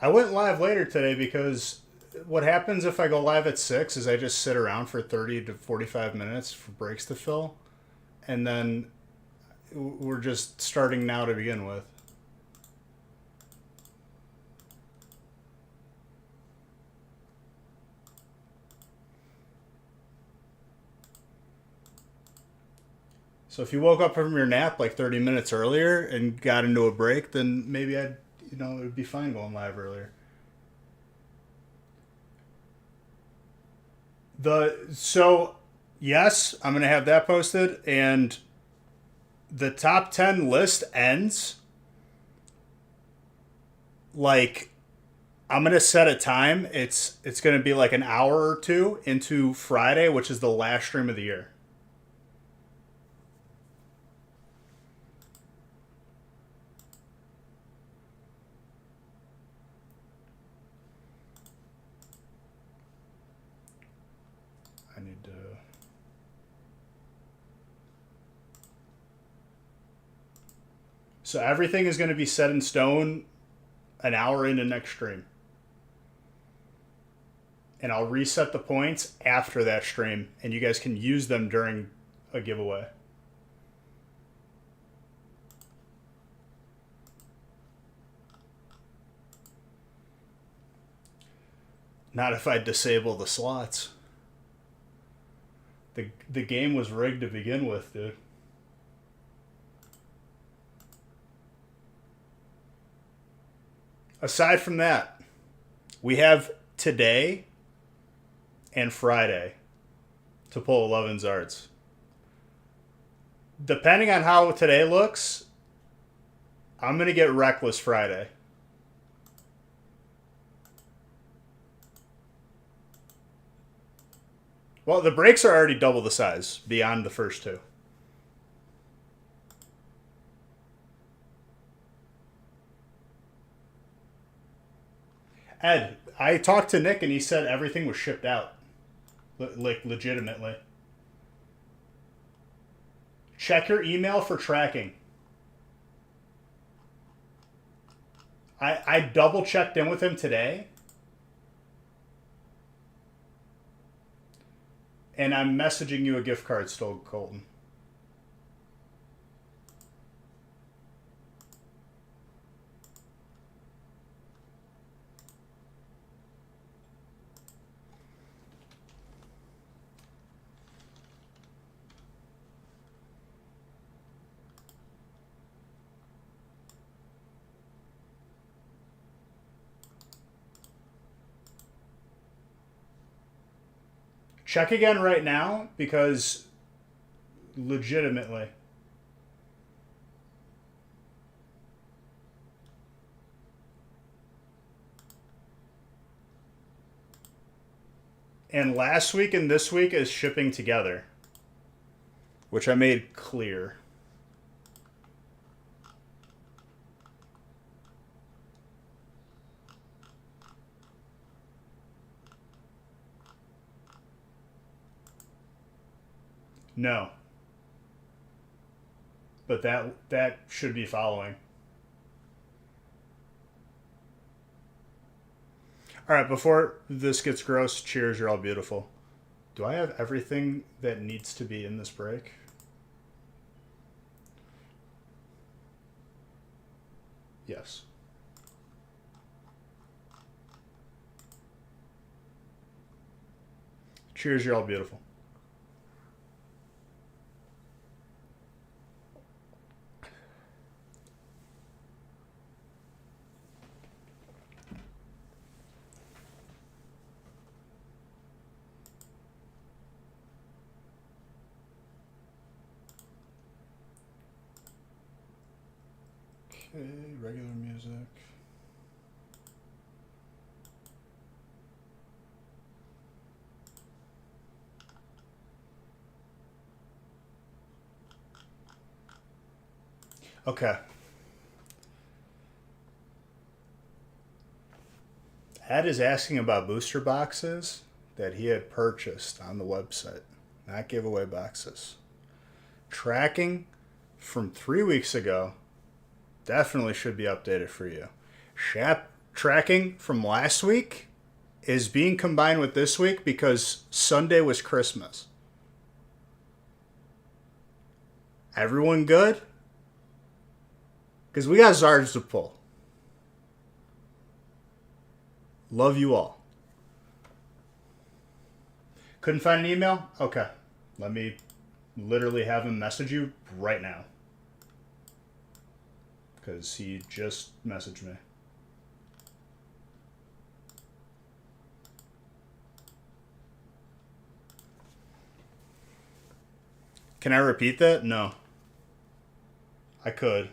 I went live later today because what happens if I go live at 6 is I just sit around for 30 to 45 minutes for breaks to fill, and then we're just starting now to begin with. So if you woke up from your nap like 30 minutes earlier and got into a break, then maybe it would be fine going live earlier. So yes, I'm gonna have that posted, and the top 10 list ends like I'm gonna set a time. It's gonna be like an hour or two into Friday, which is the last stream of the year. I need to. So everything is going to be set in stone an hour into next stream. And I'll reset the points after that stream, and you guys can use them during a giveaway. Not if I disable the slots. The game was rigged to begin with, dude. Aside from that, we have today and Friday to pull 11 Zards. Depending on how today looks, I'm going to get Reckless Friday. Well, the breaks are already double the size beyond the first two. Ed, I talked to Nick and he said everything was shipped out. Like, legitimately. Check your email for tracking. I double checked in with him today. And I'm messaging you a gift card still, Colton. Check again right now because legitimately. And last week and this week is shipping together, which I made clear. No. But that should be following. All right, before this gets gross, cheers, you're all beautiful. Do I have everything that needs to be in this break? Yes. Cheers, you're all beautiful. Okay, regular music. Okay. Ed is asking about booster boxes that he had purchased on the website, not giveaway boxes. Tracking from 3 weeks ago definitely should be updated for you. tracking from last week is being combined with this week because Sunday was Christmas. Everyone good? Because we got Zards to pull. Love you all. Couldn't find an email? Okay. Let me literally have him message you right now. Because he just messaged me. Can I repeat that? No. I could.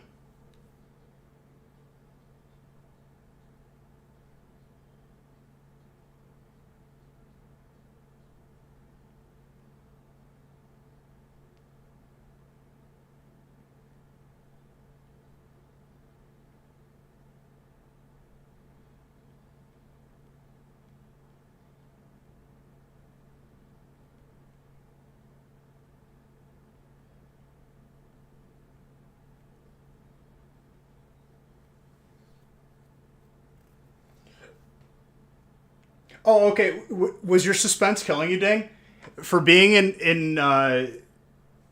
Oh, okay. Was your suspense killing you, Ding? For being in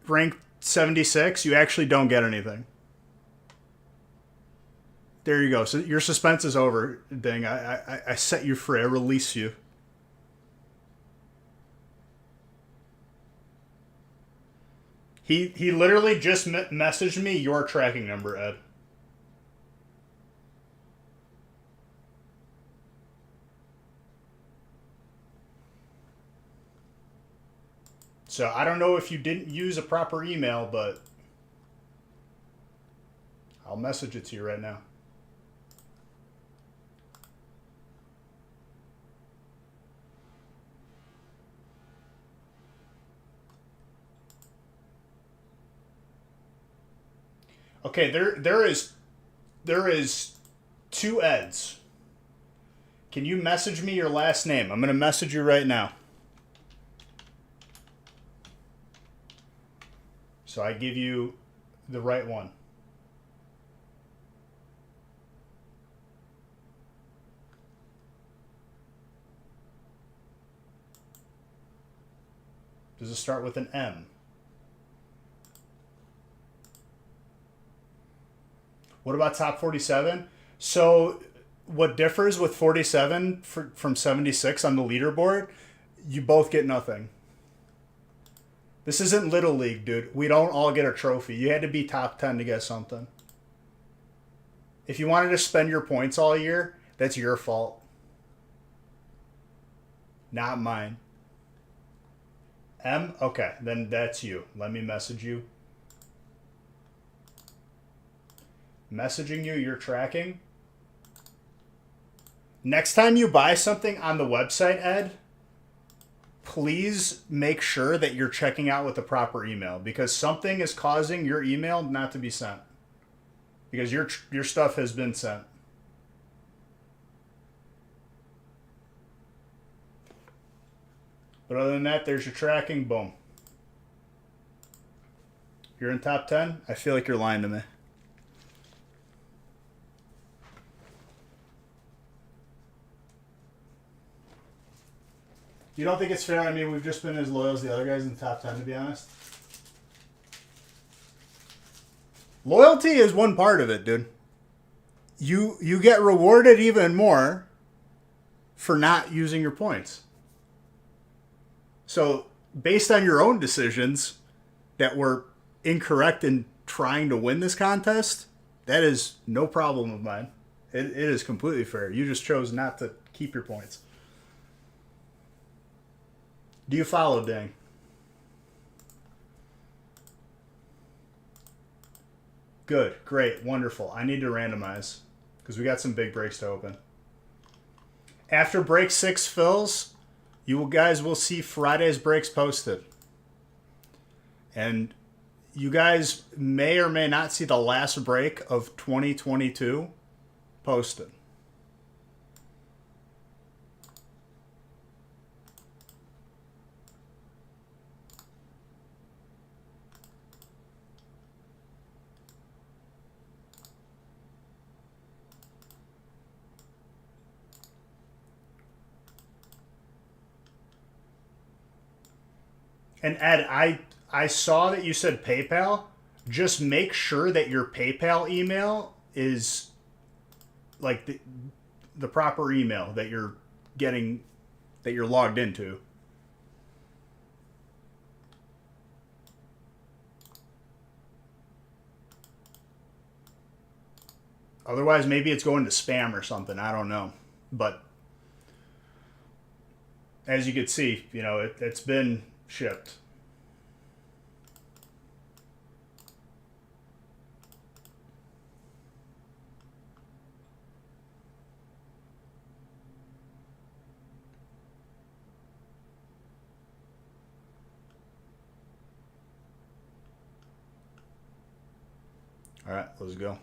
rank 76, you actually don't get anything. There you go. So your suspense is over, Ding. I set you free. I release you. He literally just messaged me your tracking number, Ed. So I don't know if you didn't use a proper email, but I'll message it to you right now. Okay, there is two Eds. Can you message me your last name? I'm going to message you right now. So I give you the right one. Does it start with an M? What about top 47? So what differs with 47 from 76 on the leaderboard, you both get nothing. This isn't Little League, dude. We don't all get a trophy. You had to be top 10 to get something. If you wanted to spend your points all year, that's your fault. Not mine. M? Okay, then that's you. Let me message you. Messaging you, you're tracking. Next time you buy something on the website, Ed, please make sure that you're checking out with the proper email because something is causing your email not to be sent. Because your stuff has been sent. But other than that, there's your tracking. Boom. You're in top 10? I feel like you're lying to me. You don't think it's fair? I mean, we've just been as loyal as the other guys in the top 10, to be honest. Loyalty is one part of it, dude. You get rewarded even more for not using your points. So, based on your own decisions that were incorrect in trying to win this contest, that is no problem of mine. It is completely fair. You just chose not to keep your points. Do you follow, Dang? Good, great, wonderful. I need to randomize because we got some big breaks to open. After break 6 fills, you guys will see Friday's breaks posted. And you guys may or may not see the last break of 2022 posted. And Ed, I saw that you said PayPal. Just make sure that your PayPal email is like the proper email that you're getting, that you're logged into. Otherwise, maybe it's going to spam or something. I don't know. But as you can see, you know, it's been shipped. All right, let's go.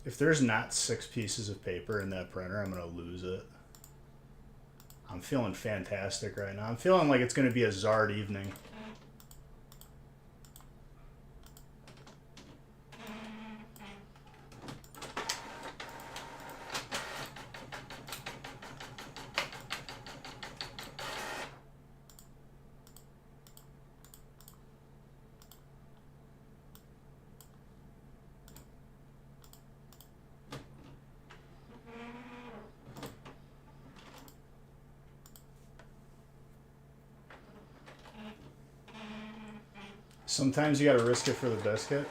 If there's not 6 pieces of paper in that printer, I'm going to lose it. I'm feeling fantastic right now. I'm feeling like it's going to be a Zard evening. Sometimes you gotta risk it for the biscuit.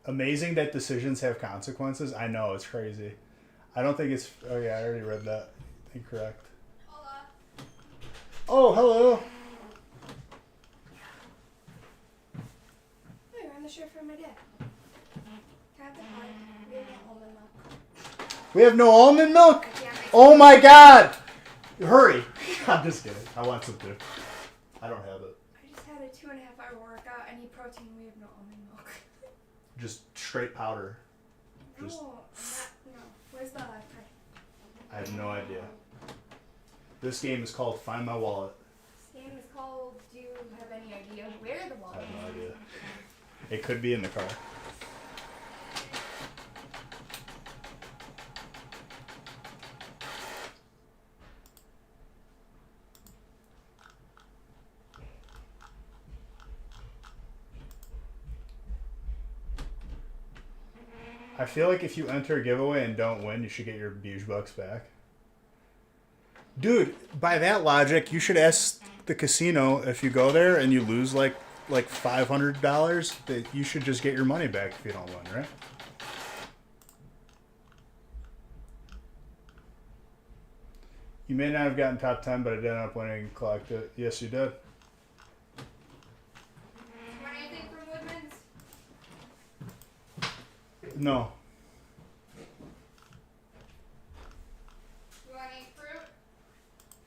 Amazing that decisions have consequences. I know, it's crazy. I don't think it's... Oh yeah, I already read that. Incorrect. Hola. Oh, hello. Hey, you're on the shirt for my dad. Can I have the card? We have no almond milk. We have no almond milk? Yeah, Oh my god! Hurry. I'm just kidding. I want some too. I don't have it. I just had a 2.5-hour workout. I need protein. We have no almond milk. Just straight powder. Just... No, no. Where's the tray? I have no idea. This game is called Find My Wallet. This game is called, do you have any idea where the I wallet have no is? idea. It could be in the car. I feel like if you enter a giveaway and don't win, you should get your Buge Bucks back. Dude, by that logic, you should ask the casino if you go there and you lose like $500, that you should just get your money back if you don't win, right? You may not have gotten top 10, but I did end up winning and collect it. Yes, you did. Want anything from Woodman's? No. You want any fruit?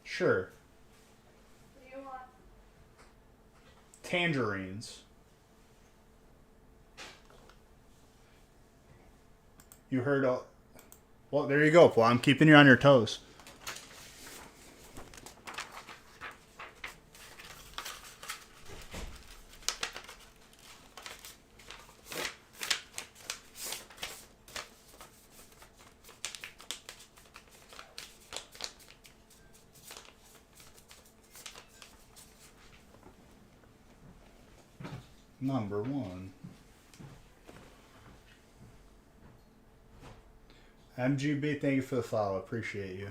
Sure. What do you want? Tangerines. You heard all... Well, there you go, Paul. I'm keeping you on your toes. Number 1. MGB, thank you for the follow. Appreciate you.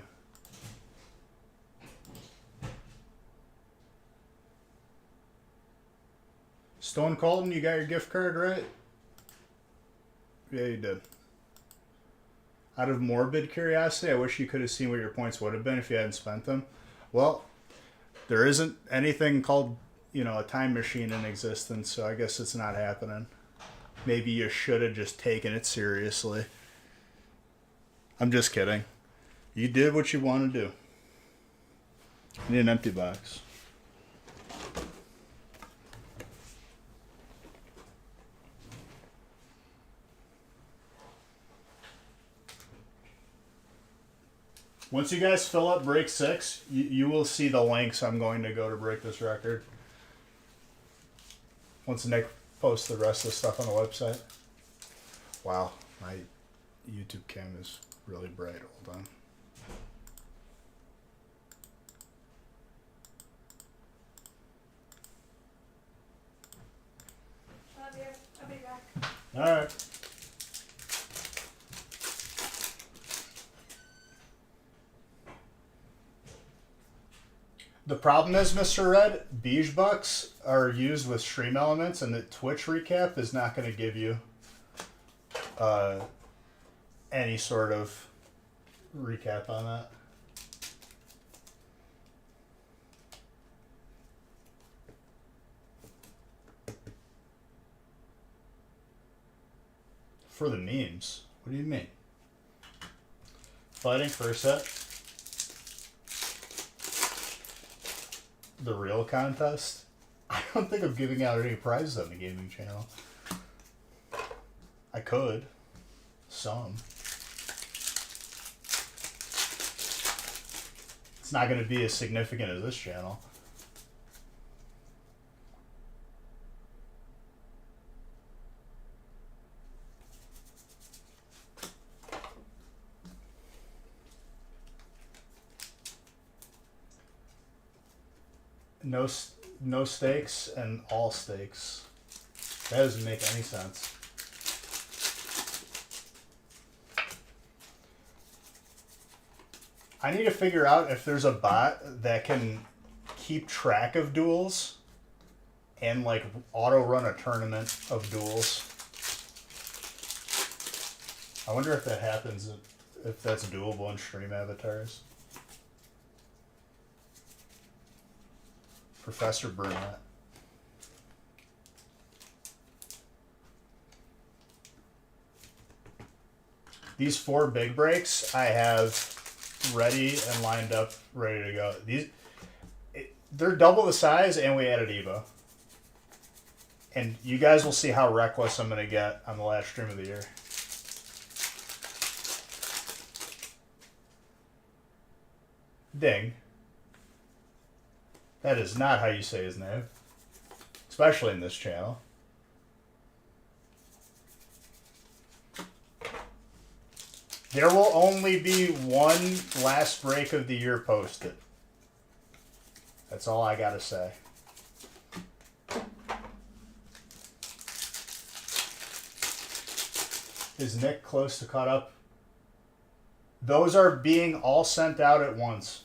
Stone Colton, you got your gift card, right? Yeah, you did. Out of morbid curiosity, I wish you could have seen what your points would have been if you hadn't spent them. Well, there isn't anything called, you know, a time machine in existence, so I guess it's not happening. Maybe you should have just taken it seriously. I'm just kidding. You did what you want to do. I need an empty box. Once you guys fill up break 6, you will see the lengths I'm going to go to break this record. Once Nick posts the rest of the stuff on the website. Wow, my YouTube cam is really bright. Hold on. Love you. I'll be back. All right. The problem is, Mr. Red, Beige Bucks are used with stream elements, and the Twitch recap is not going to give you any sort of recap on that. For the memes? What do you mean? Fighting first set. The real contest? I don't think I'm giving out any prizes on the gaming channel. I could. Some. It's not going to be as significant as this channel. No stakes and all stakes. That doesn't make any sense. I need to figure out if there's a bot that can keep track of duels and like auto run a tournament of duels. I wonder if that happens, if that's doable in stream avatars. Professor Burnett. These 4 big breaks I have ready and lined up, ready to go. They're double the size, and we added Evo. And you guys will see how reckless I'm going to get on the last stream of the year. Ding. That is not how you say his name. Especially in this channel. There will only be one last break of the year posted. That's all I gotta say. Is Nick close to caught up? Those are being all sent out at once.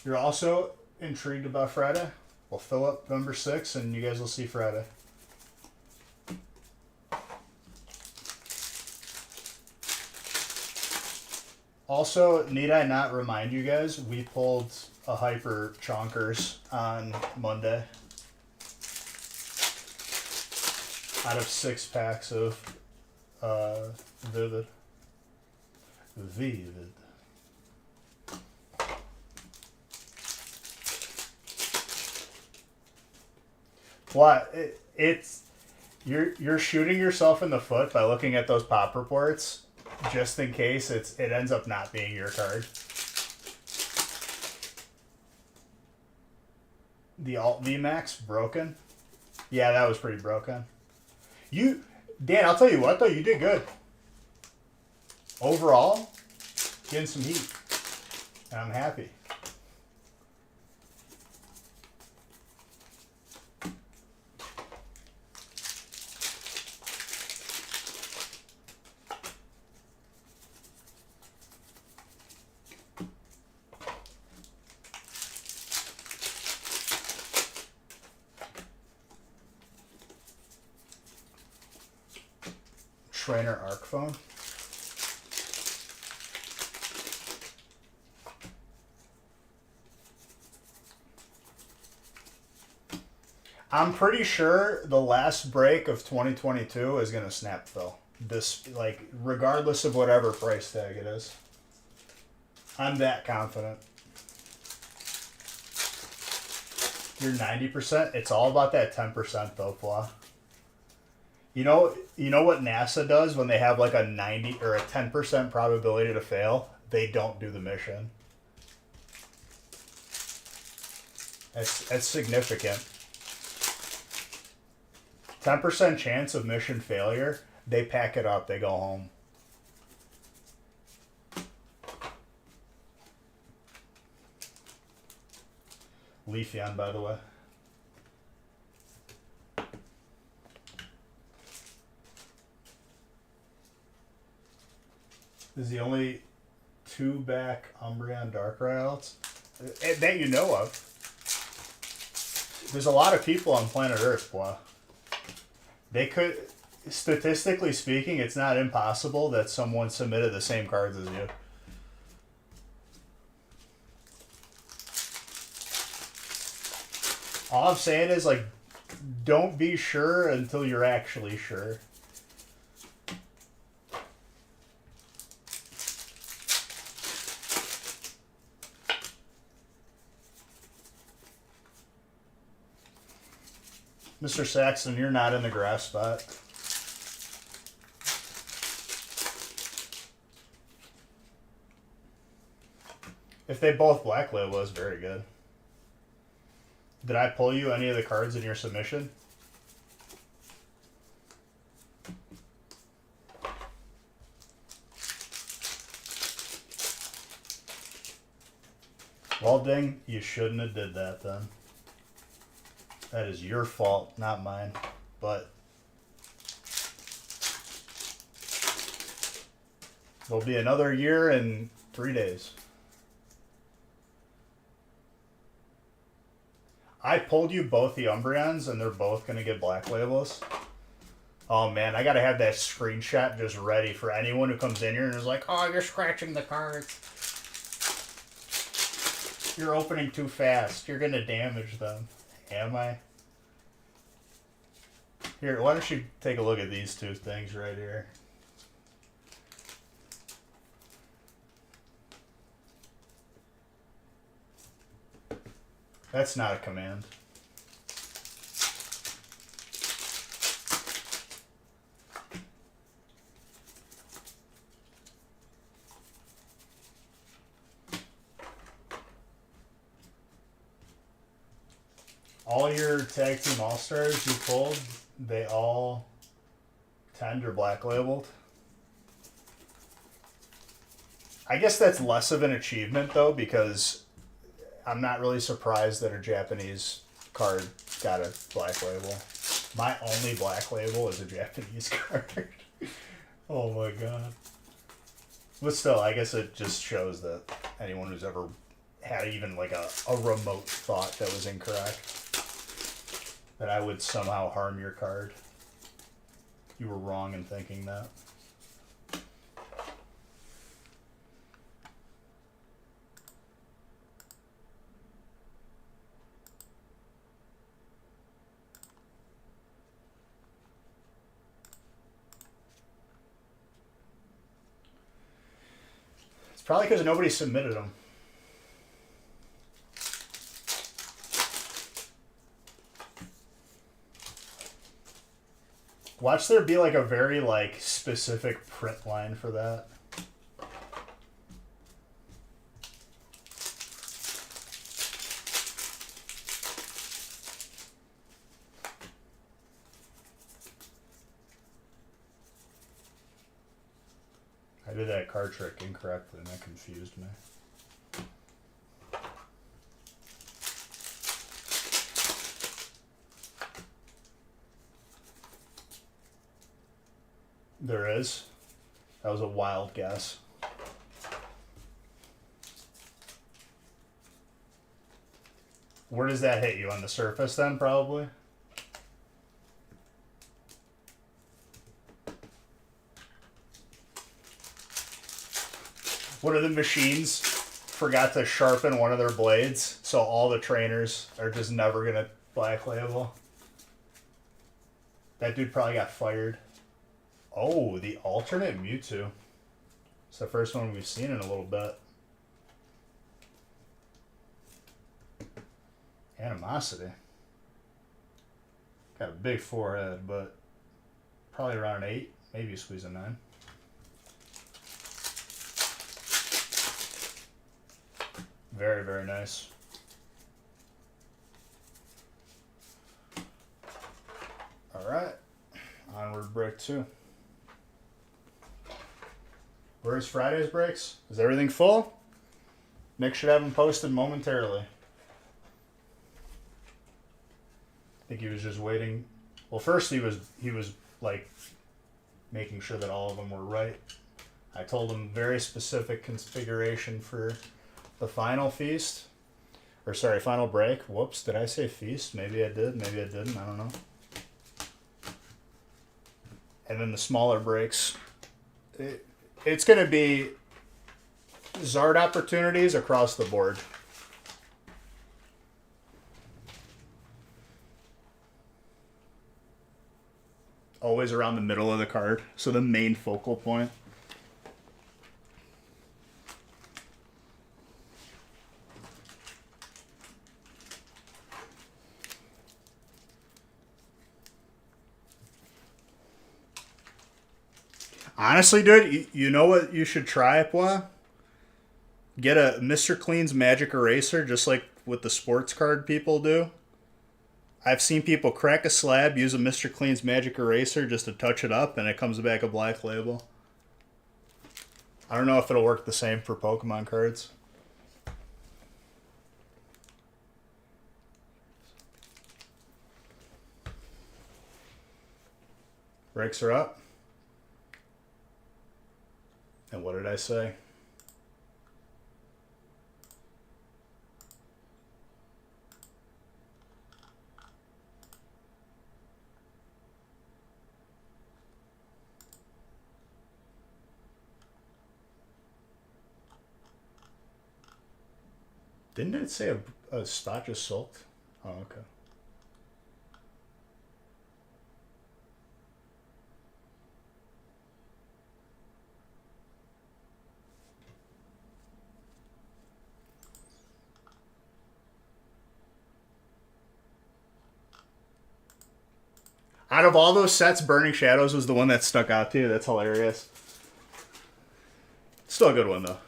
You're also intrigued about Friday? We'll fill up number 6 and you guys will see Friday. Also, need I not remind you guys, we pulled a Hyper Chonkers on Monday. Out of 6 packs of Vivid. Vivid. What? It's you're shooting yourself in the foot by looking at those pop reports, just in case it ends up not being your card. The Alt VMAX broken. Yeah, that was pretty broken. Dan, I'll tell you what though, you did good. Overall, getting some heat, and I'm happy. Trainer Arc phone. I'm pretty sure the last break of 2022 is gonna snap fill. This, like, regardless of whatever price tag it is. I'm that confident. You're 90%. It's all about that 10% though, Flaw. You know what NASA does when they have like a 90 or a 10% probability to fail? They don't do the mission. That's significant. 10% chance of mission failure. They pack it up. They go home. Leafeon, by the way. This is the only two-back Umbreon Darkrai outs that you know of. There's a lot of people on planet Earth, boy. They could, statistically speaking, it's not impossible that someone submitted the same cards as you. All I'm saying is, like, don't be sure until you're actually sure. Mr. Saxon, you're not in the grass spot. If they both black label, it's very good. Did I pull you any of the cards in your submission? Well, dang, you shouldn't have did that then. That is your fault, not mine. But there'll be another year and 3 days. I pulled you both the Umbreons, and they're both going to get black labels. Oh, man, I got to have that screenshot just ready for anyone who comes in here and is like, oh, you're scratching the cards. You're opening too fast. You're going to damage them. Am I? Here, why don't you take a look at these two things right here. That's not a command. All your tag team all-stars you pulled, they all 10 are black labeled. I guess that's less of an achievement though, because I'm not really surprised that a Japanese card got a black label. My only black label is a Japanese card. Oh my god. But still, I guess it just shows that anyone who's ever had even like a remote thought that was incorrect, that I would somehow harm your card, you were wrong in thinking that. It's probably because nobody submitted them. Watch there be like a very like specific print line for that. I did that card trick incorrectly and that confused me. There is. That was a wild guess. Where does that hit you? On the surface then, probably? One of the machines forgot to sharpen one of their blades, so all the trainers are just never going to black label. That dude probably got fired. Oh, the alternate Mewtwo. It's the first one we've seen in a little bit. Animosity. Got a big forehead, but probably around an 8. Maybe squeeze a 9. Very, very nice. Alright. Onward break 2. Where's Friday's breaks? Is everything full? Nick should have them posted momentarily. I think he was just waiting. Well, first he was like making sure that all of them were right. I told him very specific configuration for the final feast. Or sorry, final break. Whoops, did I say feast? Maybe I did, maybe I didn't, I don't know. And then the smaller breaks. It's going to be Zard opportunities across the board. Always around the middle of the card, so the main focal point. Honestly, dude, you know what you should try, Pwa? Get a Mr. Clean's Magic Eraser, just like what the sports card people do. I've seen people crack a slab, use a Mr. Clean's Magic Eraser just to touch it up, and it comes back a black label. I don't know if it'll work the same for Pokemon cards. Breaks are up. And what did I say? Didn't it say a spot just sulked? Oh, okay. Out of all those sets, Burning Shadows was the one that stuck out to you. That's hilarious. Still a good one, though.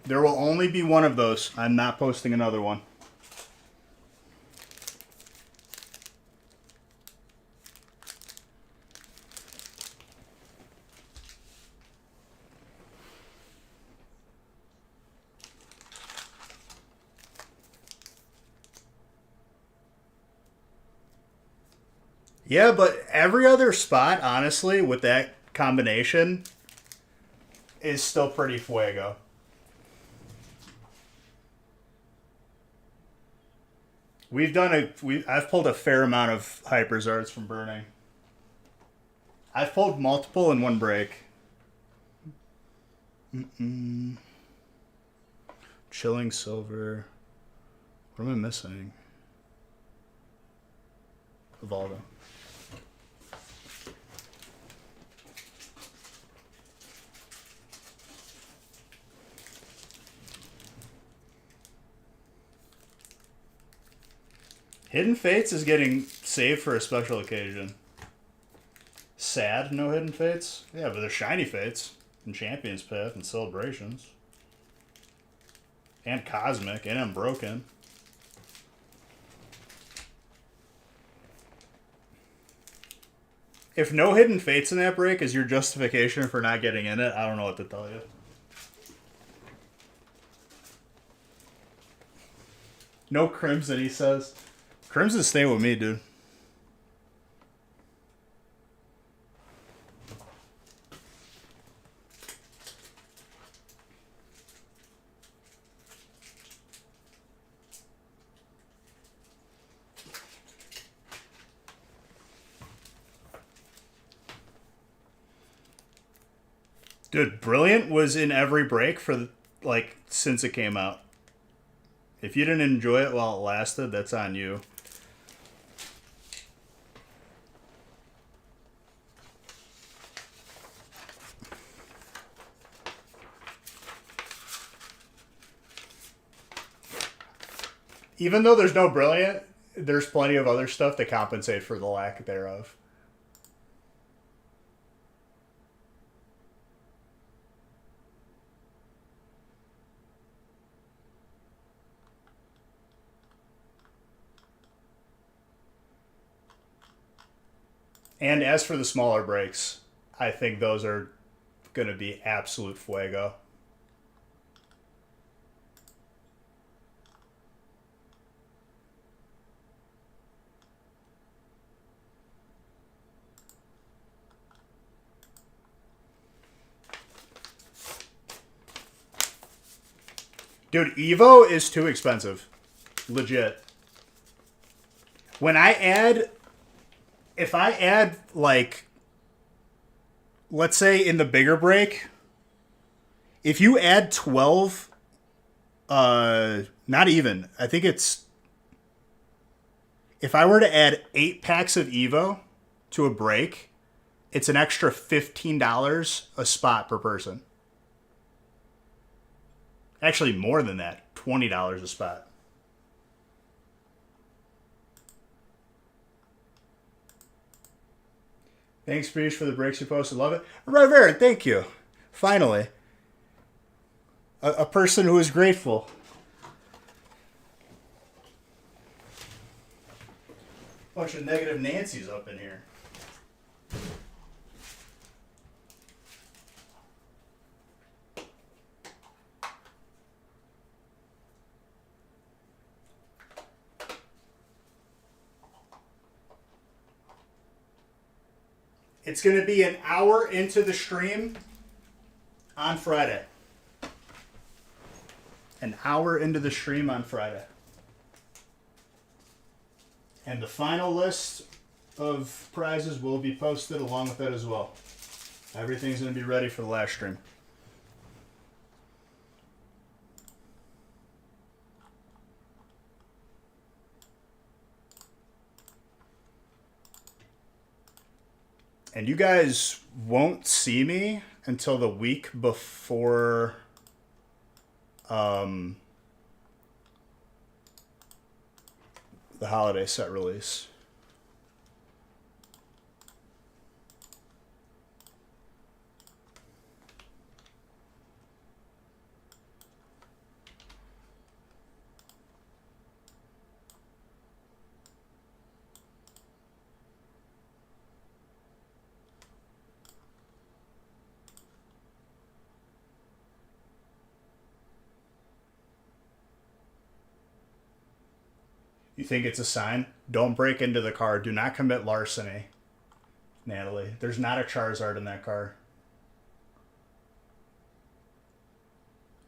There will only be one of those. I'm not posting another one. Yeah, but every other spot, honestly, with that combination, is still pretty fuego. I've pulled a fair amount of Hyperzards from Burning. I've pulled multiple in one break. Chilling Silver. What am I missing? Evolving. Hidden Fates is getting saved for a special occasion. Sad, no Hidden Fates? Yeah, but there's Shiny Fates and Champion's Path and Celebrations. And Cosmic and Unbroken. If no Hidden Fates in that break is your justification for not getting in it, I don't know what to tell you. No Crimson, he says. Crimson, stay with me, dude. Dude, Brilliant was in every break for like since it came out. If you didn't enjoy it while it lasted, that's on you. Even though there's no Brilliant, there's plenty of other stuff to compensate for the lack thereof. And as for the smaller brakes, I think those are going to be absolute fuego. Dude, Evo is too expensive. Legit. When I add... If I add, like... Let's say in the bigger brake... If you add 12... not even. I think it's... If I were to add 8 packs of Evo to a brake, it's an extra $15 a spot per person. Actually, more than that. $20 a spot. Thanks, Breach, for the breaks you posted. Love it. Rivera, thank you. Finally. A person who is grateful. Bunch of negative Nancy's up in here. It's going to be an hour into the stream on Friday. An hour into the stream on Friday. And the final list of prizes will be posted along with that as well. Everything's going to be ready for the last stream. And you guys won't see me until the week before the holiday set release. You think it's a sign? Don't break into the car. Do not commit larceny, Natalie. There's not a Charizard in that car.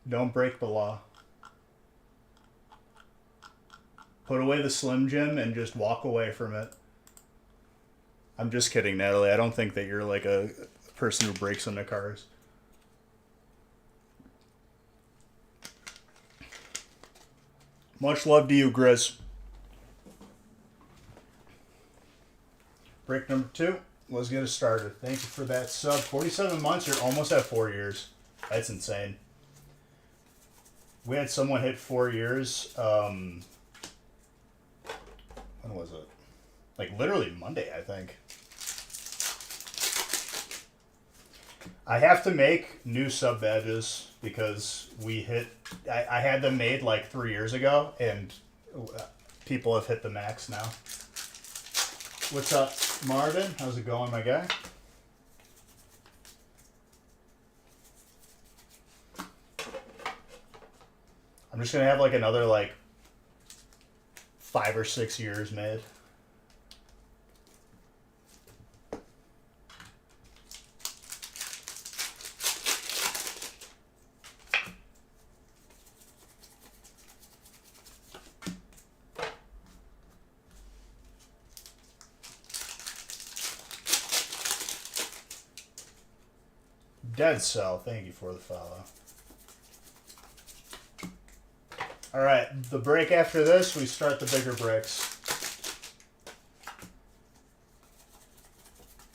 Don't break the law. Put away the Slim Jim and just walk away from it. I'm just kidding, Natalie. I don't think that you're like a person who breaks into cars. Much love to you, Grizz. Break number 2. Let's get it started. Thank you for that sub. 47 months. You're almost at 4 years. That's insane. We had someone hit 4 years. When was it? Like literally Monday, I think. I have to make new sub badges because we hit... I had them made like 3 years ago, and people have hit the max now. What's up, Marvin? How's it going, my guy? I'm just going to have like another like 5 or 6 years made. Dead Cell, thank you for the follow. All right, the break after this, we start the bigger breaks.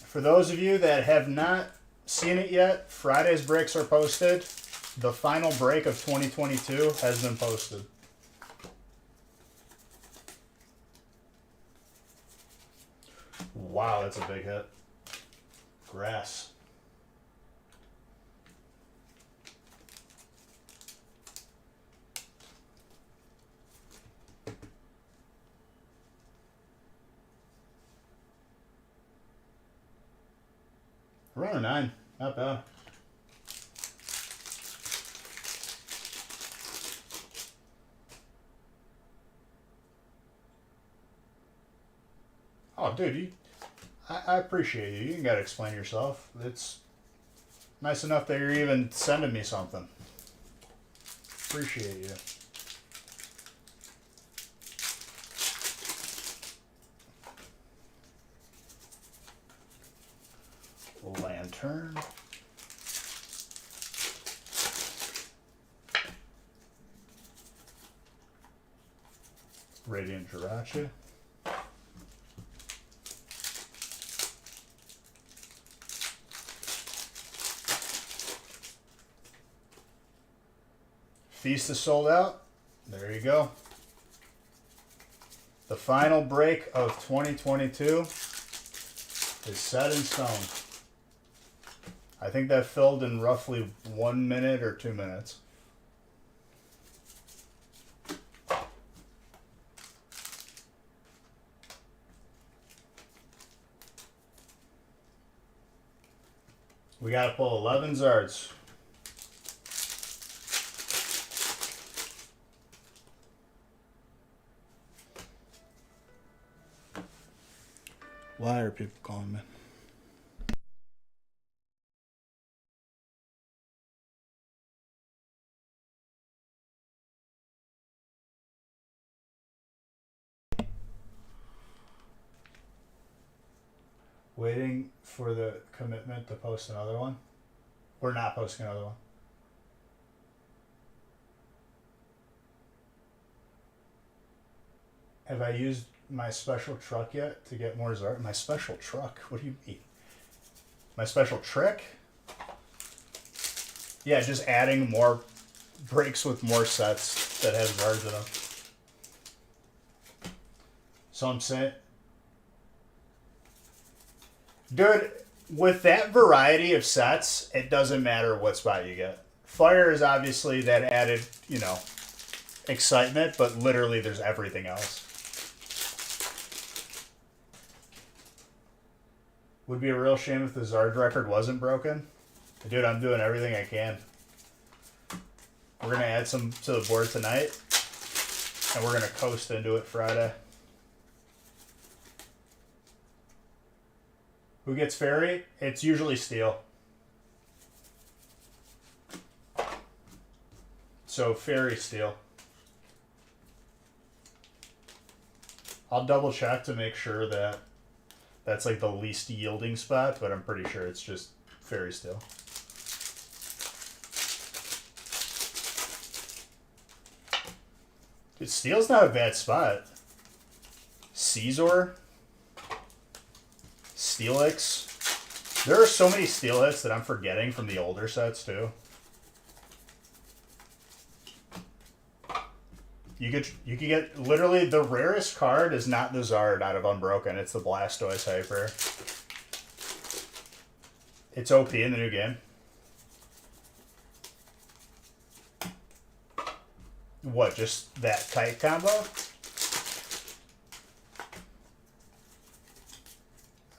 For those of you that have not seen it yet, Friday's breaks are posted. The final break of 2022 has been posted. Wow, that's a big hit. Grass. Runner 9, not bad. Oh, dude, I appreciate you. You ain't got to explain yourself. It's nice enough that you're even sending me something. Appreciate you. Lantern. Radiant Jirachi. Feast is sold out. There you go. The final break of 2022 is set in stone. I think that filled in roughly 1 minute or 2 minutes. We got to pull 11 Zards. Why are people calling me? Waiting for the commitment to post another one. We're not posting another one. Have I used my special truck yet to get more Zard? My special truck? What do you mean? My special trick? Yeah, just adding more breaks with more sets that have Zards in them. So I'm saying... Dude, with that variety of sets, it doesn't matter what spot you get. Fire is obviously that added, you know, excitement, but literally there's everything else. Would be a real shame if the Zard record wasn't broken. Dude, I'm doing everything I can. We're going to add some to the board tonight, and we're going to coast into it Friday. Who gets Fairy? It's usually Steel. So Fairy Steel. I'll double check to make sure that that's like the least yielding spot, but I'm pretty sure it's just Fairy Steel. Dude, Steel's not a bad spot. Caesar. Steelix. There are so many Steel hits that I'm forgetting from the older sets too. You could get literally the rarest card is not the Zard out of Unbroken. It's the Blastoise Hyper. It's OP in the new game. What, just that kite combo?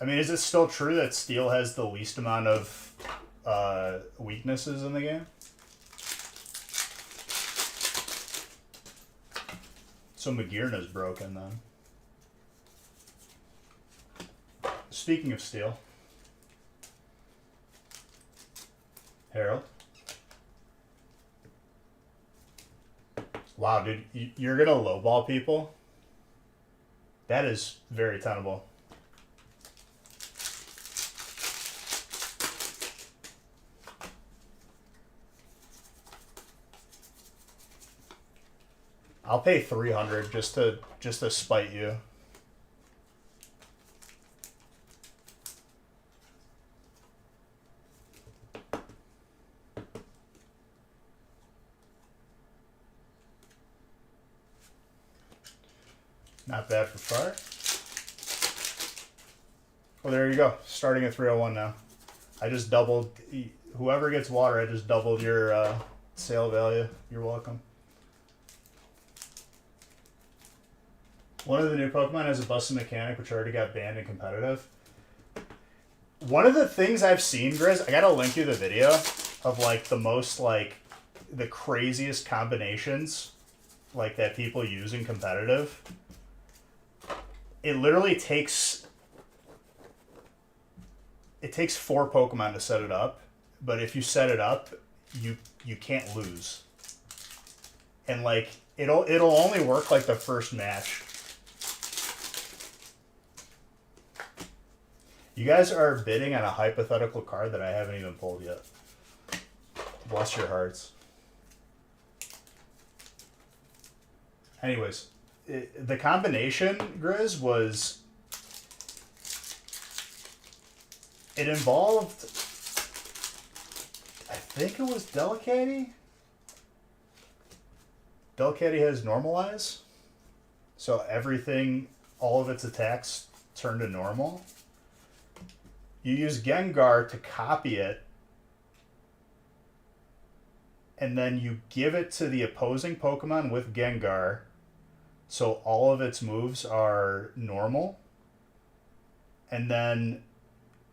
I mean, is it still true that Steel has the least amount of weaknesses in the game? So Magearna's broken then. Speaking of Steel. Harold. Wow, dude, you're gonna lowball people? That is very tenable. I'll pay 300 just to spite you. Not bad for fire. Well, there you go. Starting at 301 now. I just doubled. Whoever gets water, I just doubled your sale value. You're welcome. One of the new Pokemon has a busted mechanic, which already got banned in competitive. One of the things I've seen, Grizz, I gotta link you the video of like the most like the craziest combinations like that people use in competitive. It literally takes 4 Pokemon to set it up, but if you set it up, you can't lose. And like it'll only work like the first match. You guys are bidding on a hypothetical card that I haven't even pulled yet. Bless your hearts. Anyways, the combination, Grizz, was... It involved... I think it was Delcatty? Delcatty has Normalize. So everything, all of its attacks turn to normal. You use Gengar to copy it, and then you give it to the opposing Pokemon with Gengar, so all of its moves are normal. And then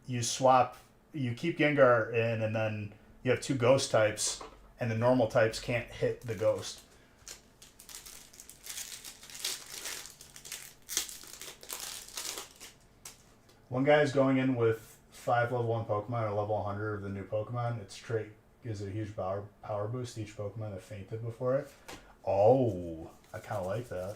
you keep Gengar in, and then you have 2 ghost types, and the normal types can't hit the ghost. One guy is going in with 5 level 1 Pokemon or level 100 of the new Pokemon. Its trait gives it a huge power boost to each Pokemon that fainted before it. Oh, I kind of like that.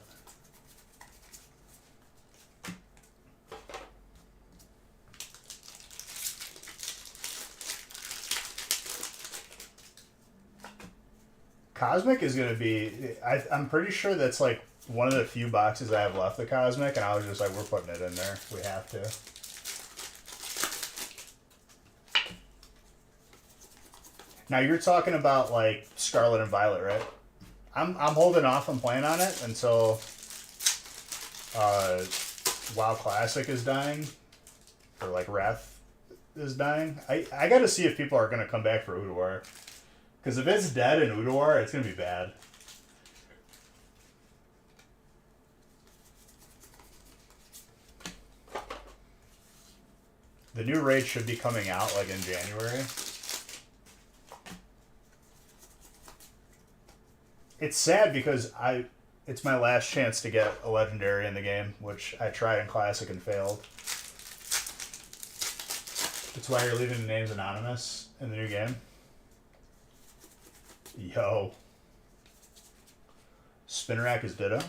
Cosmic is going to be... I'm pretty sure that's like one of the few boxes I have left of Cosmic, and I was just like, we're putting it in there. We have to. Now you're talking about like Scarlet and Violet, right? I'm holding off on playing on it until WoW Classic is dying, or like Wrath is dying. I got to see if people are gonna come back for Udawar, because if it's dead in Udawar, it's gonna be bad. The new raid should be coming out like in January. It's sad because it's my last chance to get a legendary in the game, which I tried in Classic and failed. That's why you're leaving the names anonymous in the new game. Yo. Spinarak is Ditto.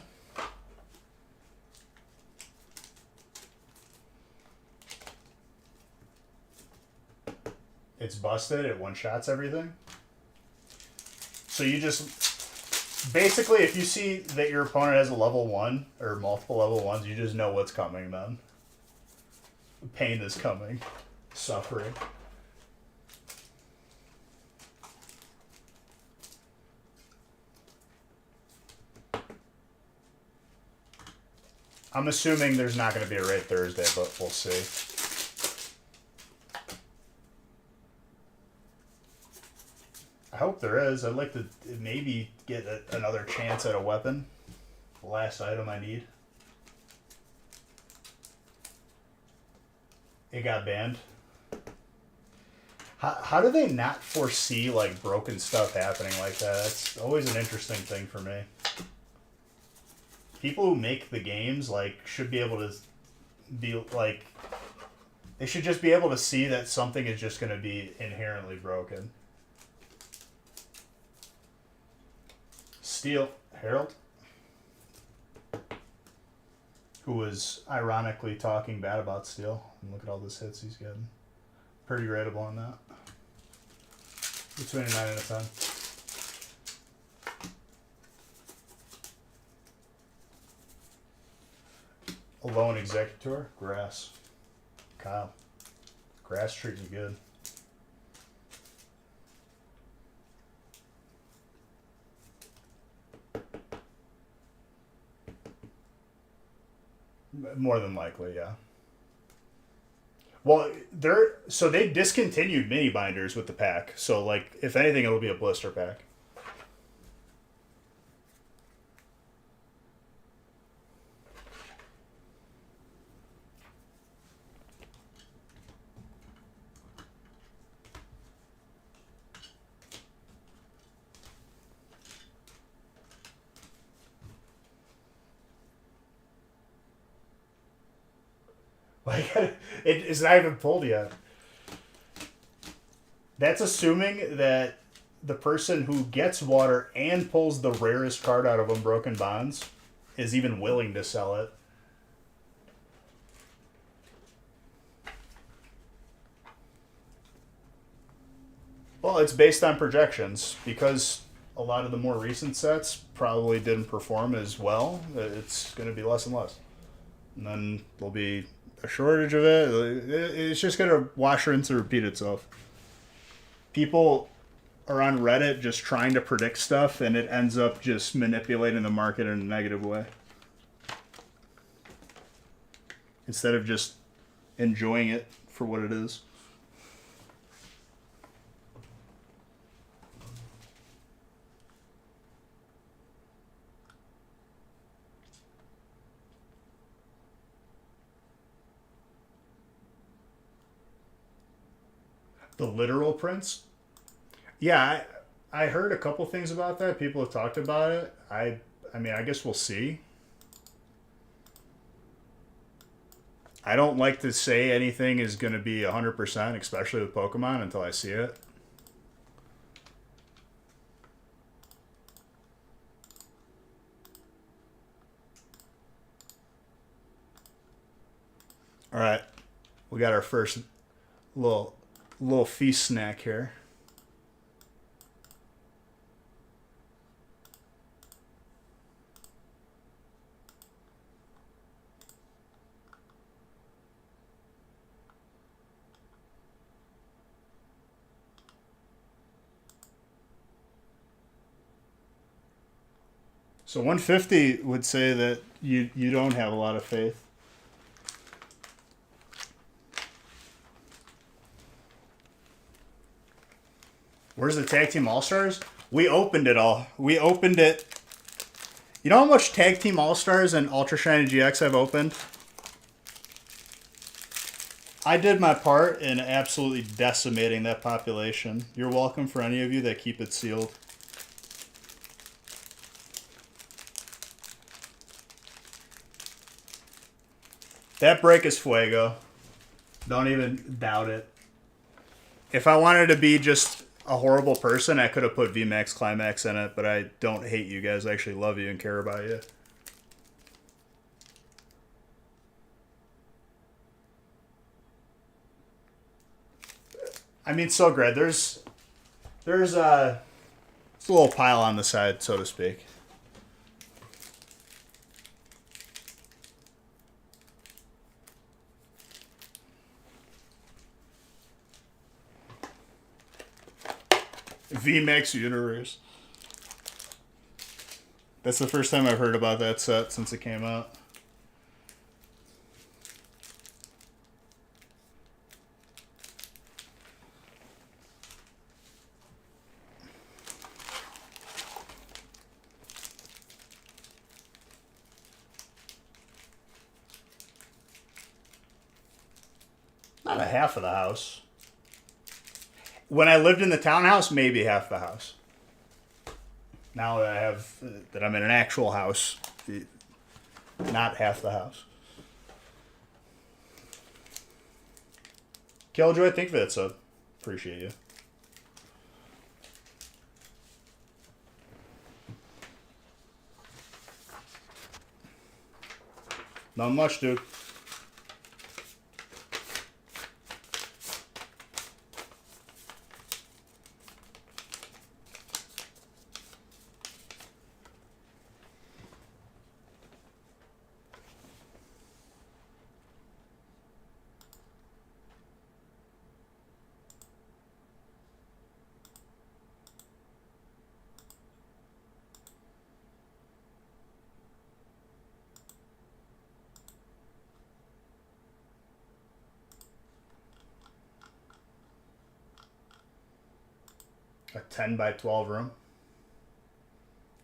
It's busted, it one-shots everything. So you just... Basically, if you see that your opponent has a level 1 or multiple level 1s, you just know what's coming then. Pain is coming. Suffering. I'm assuming there's not going to be a raid Thursday, but we'll see. I hope there is. I'd like to maybe get another chance at a weapon. The last item I need. It got banned. How do they not foresee like broken stuff happening like that? That's always an interesting thing for me. People who make the games like should be able to be like, they should just be able to see that something is just going to be inherently broken. Steel Harold, who was ironically talking bad about Steel, and look at all those hits he's getting. Pretty rateable on that. Between a 9 and a 10. Alone executor, grass. Kyle, grass treating you good. More than likely, yeah. Well, they discontinued mini binders with the pack. So like, if anything, it'll be a blister pack. Like, it's not even pulled yet. That's assuming that the person who gets water and pulls the rarest card out of Unbroken Bonds is even willing to sell it. Well, it's based on projections because a lot of the more recent sets probably didn't perform as well. It's going to be less and less. And then there'll be a shortage of it. It's just going to wash, rinse, and repeat itself. People are on Reddit just trying to predict stuff, and it ends up just manipulating the market in a negative way. Instead of just enjoying it for what it is. The literal prints? Yeah, I heard a couple things about that. People have talked about it. I mean, I guess we'll see. I don't like to say anything is going to be 100%, especially with Pokemon, until I see it. All right, we got our first little feast snack here. So 150 would say that you don't have a lot of faith. Where's the Tag Team All-Stars? We opened it all. We opened it. You know how much Tag Team All-Stars and Ultra Shiny GX I've opened? I did my part in absolutely decimating that population. You're welcome for any of you that keep it sealed. That break is fuego. Don't even doubt it. If I wanted to be just a horrible person, I could have put VMAX Climax in it, but I don't hate you guys. I actually love you and care about you. I mean, so great. There's a little pile on the side, so to speak. VMAX Universe. That's the first time I've heard about that set since it came out. Not a half of the house. When I lived in the townhouse, maybe half the house. Now that I'm in an actual house, not half the house. Killjoy, thank you for that sub. Appreciate you. Not much, dude. A 10 by 12 room.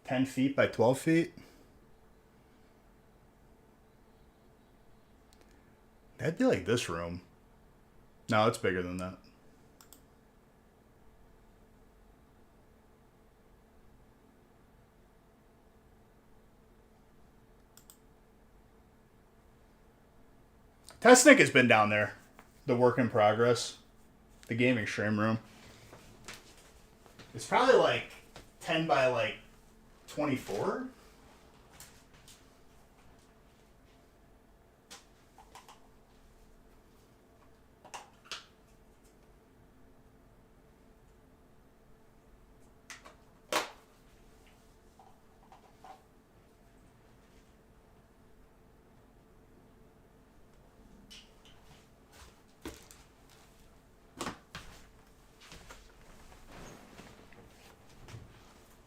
10 feet by 12 feet. That'd be like this room. No, it's bigger than that. Testnik has been down there. The work in progress. The gaming stream room. It's probably like 10 by like 24.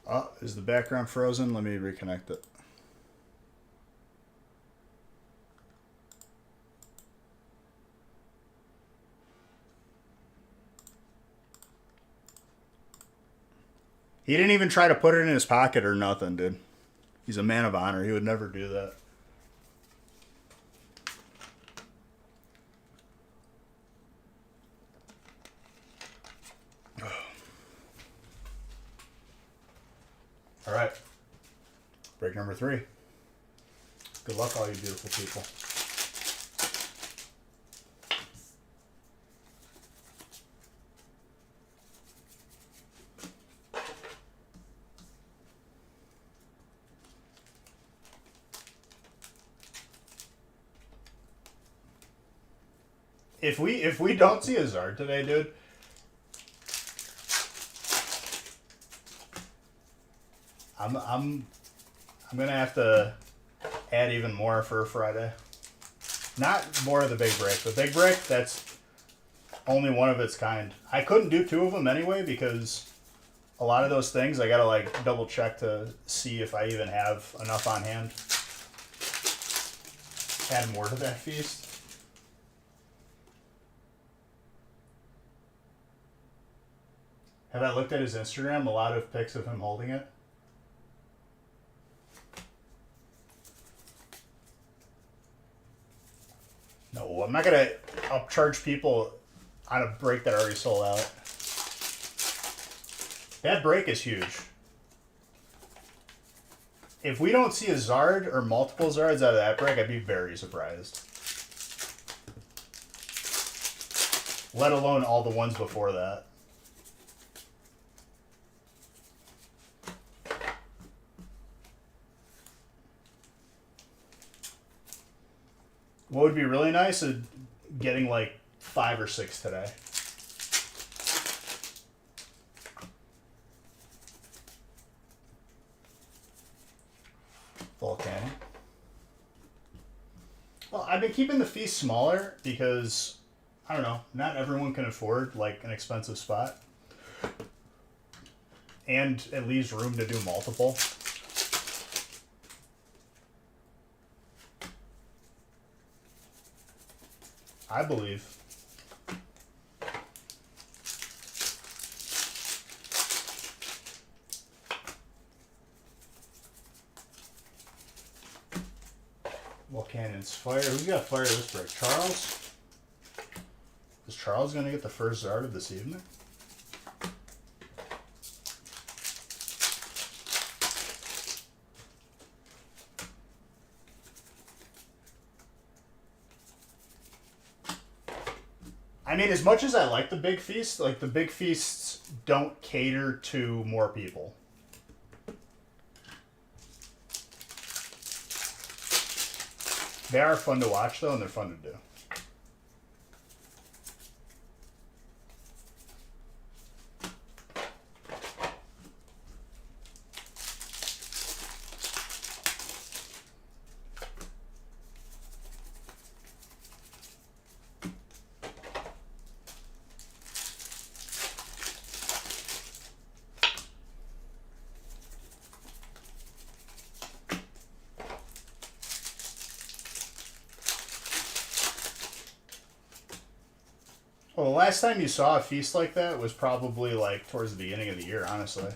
Oh, is the background frozen? Let me reconnect it. He didn't even try to put it in his pocket or nothing, dude. He's a man of honor. He would never do that. All right. Break number 3. Good luck, all you beautiful people. If we don't see a Zard today, dude, I'm gonna have to add even more for Friday. Not more of the big break. The big break, that's only one of its kind. I couldn't do 2 of them anyway because a lot of those things I gotta like double check to see if I even have enough on hand. Add more to that feast. Have I looked at his Instagram? A lot of pics of him holding it. No, I'm not gonna upcharge people on a break that already sold out. That break is huge. If we don't see a Zard or multiple Zards out of that break, I'd be very surprised. Let alone all the ones before that. What would be really nice is getting like 5 or 6 today. Volcanic. Well, I've been keeping the feast smaller because, I don't know, not everyone can afford like an expensive spot. And it leaves room to do multiple. I believe. Volcanics fire. Who's got fire this break? Charles? Is Charles going to get the first Zard of this evening? I mean, as much as I like the big feast, like the big feasts don't cater to more people. They are fun to watch though, and they're fun to do. Well, the last time you saw a feast like that was probably like towards the beginning of the year, honestly.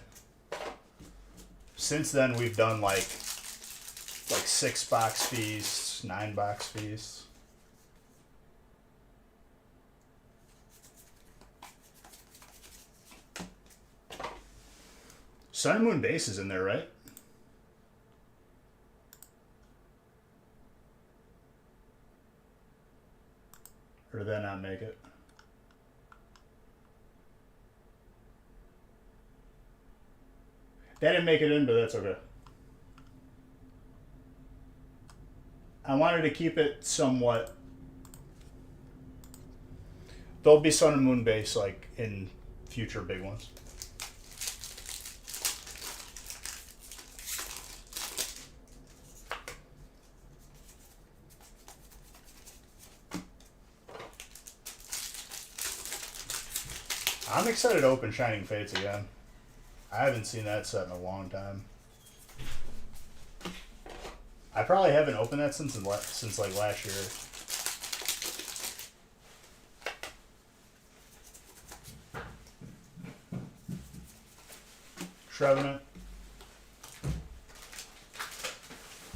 Since then, we've done like 6-box feasts, 9-box feasts. Sun and Moon Base is in there, right? Or did that not make it? That didn't make it in, but that's okay. I wanted to keep it somewhat. There'll be Sun and Moon Base like in future big ones. I'm excited to open Shining Fates again. I haven't seen that set in a long time. I probably haven't opened that since like last year. Trevenant.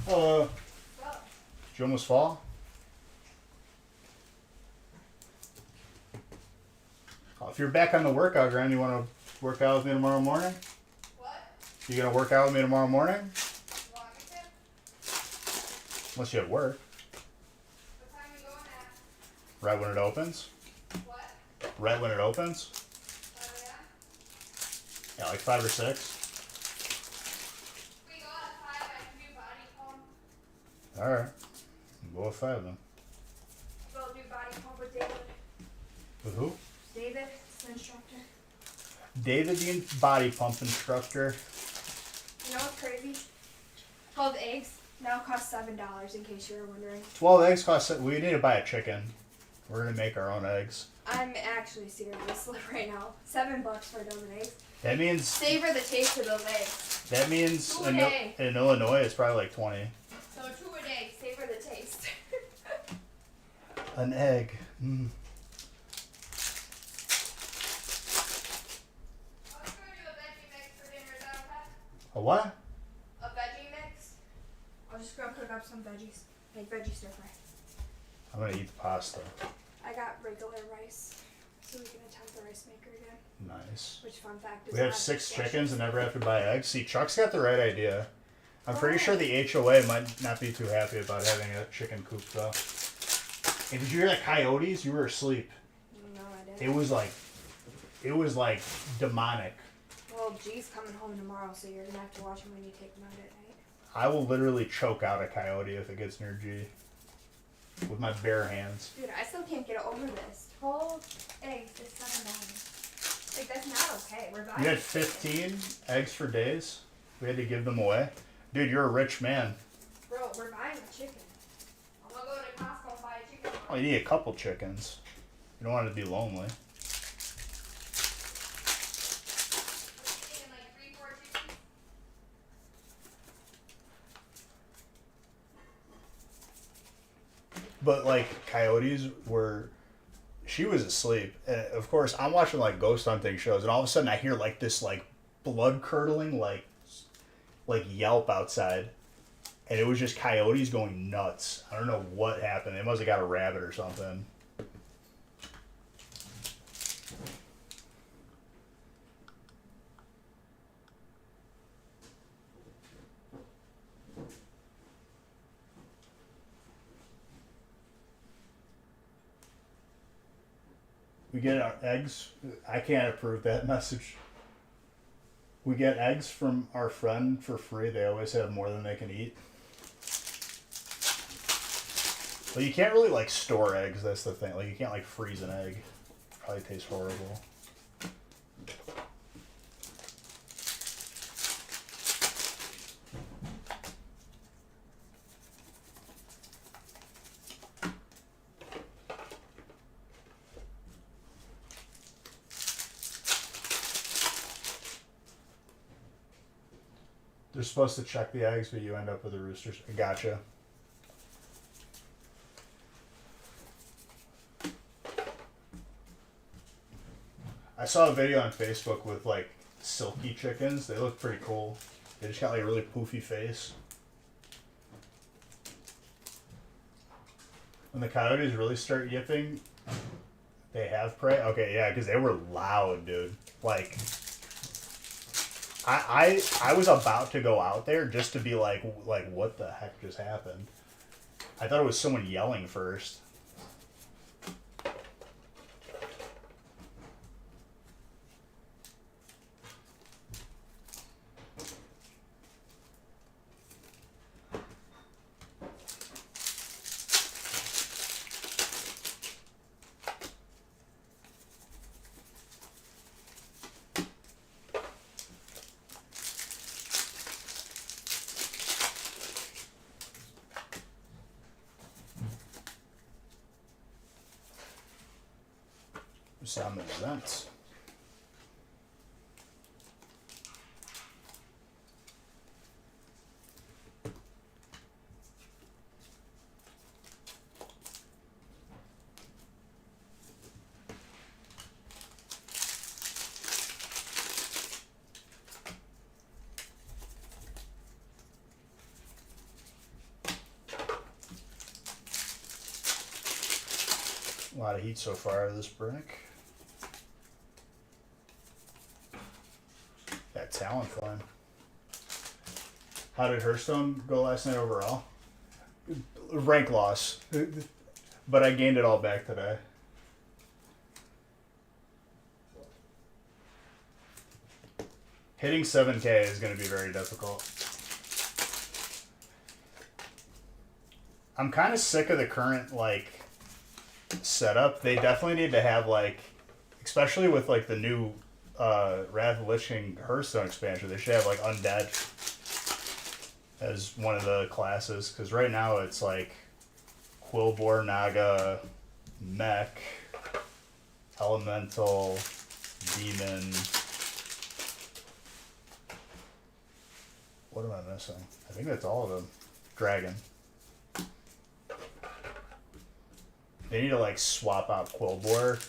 Hello. Did you almost fall? If you're back on the workout grind, you want to work out with me tomorrow morning? What? You gonna work out with me tomorrow morning? Want me to? Unless you have work. What time are you going at? Right when it opens? What? Right when it opens? Oh, yeah? Yeah, like 5 or 6. We go at 5, I can do body pump. Alright. Go with 5 then. We'll do body pump with David. With who? David, the instructor. David, the body pump instructor. You know what's crazy? 12 eggs now cost $7 in case you were wondering. 12 eggs cost. We need to buy a chicken. We're gonna make our own eggs. I'm actually serious right now. $7 for a dozen eggs. That means. Savor the taste of those eggs. That means Two a day. in Illinois it's probably like 20. So 2 a day. Savor the taste. An egg. Mm. Let's go do a veggie mix for dinner. Is that okay? A what? A veggie mix. I'll just go cook up some veggies. Make veggie stir fry. I'm gonna eat the pasta. I got regular rice, so we can attempt the rice maker again. Nice. Which, fun fact, is We have not 6 discussion. chickens and never have to buy eggs. See, Chuck's got the right idea. I'm pretty sure the HOA might not be too happy about having a chicken coop though. Hey, did you hear that coyotes? You were asleep. No, I didn't. It was like demonic. Well, G's coming home tomorrow, so you're gonna have to watch him when you take him out at night. I will literally choke out a coyote if it gets near G. With my bare hands. Dude, I still can't get over this. 12 eggs is $7. Like, that's not okay. We're buying You had chicken. 15 eggs for days? We had to give them away? Dude, you're a rich man. Bro, we're buying a chicken. I'm gonna go to Costco and buy a chicken. Oh, you need a couple chickens. You don't want it to be lonely. We're eating like 3-4 chickens. But like coyotes were, she was asleep, and of course I'm watching like ghost hunting shows, and all of a sudden I hear like this like blood curdling like yelp outside, and it was just coyotes going nuts. I don't know what happened. They must have got a rabbit or something. We get our eggs. I can't approve that message. We get eggs from our friend for free. They always have more than they can eat. Well, you can't really like store eggs. That's the thing. Like you can't like freeze an egg. Probably tastes horrible. They're supposed to check the eggs, but you end up with a rooster. Gotcha. I saw a video on Facebook with like silky chickens. They look pretty cool. They just got like a really poofy face. When the coyotes really start yipping, they have prey. Okay, yeah, because they were loud, dude. Like, I was about to go out there just to be like what the heck just happened? I thought it was someone yelling first. Some events. A lot of heat so far out of this brick. That Talon Flame. How did Hearthstone go last night overall? Rank loss. But I gained it all back today. Hitting 7K is going to be very difficult. I'm kind of sick of the current, like, setup. They definitely need to have, like, especially with, like, the new Wrath of Lich King Hearthstone expansion, they should have, like, Undead as one of the classes. Because right now it's, like, Quillbore, Naga, Mech, Elemental, Demon. What am I missing? I think that's all of them. Dragon. They need to, like, swap out Quillbore.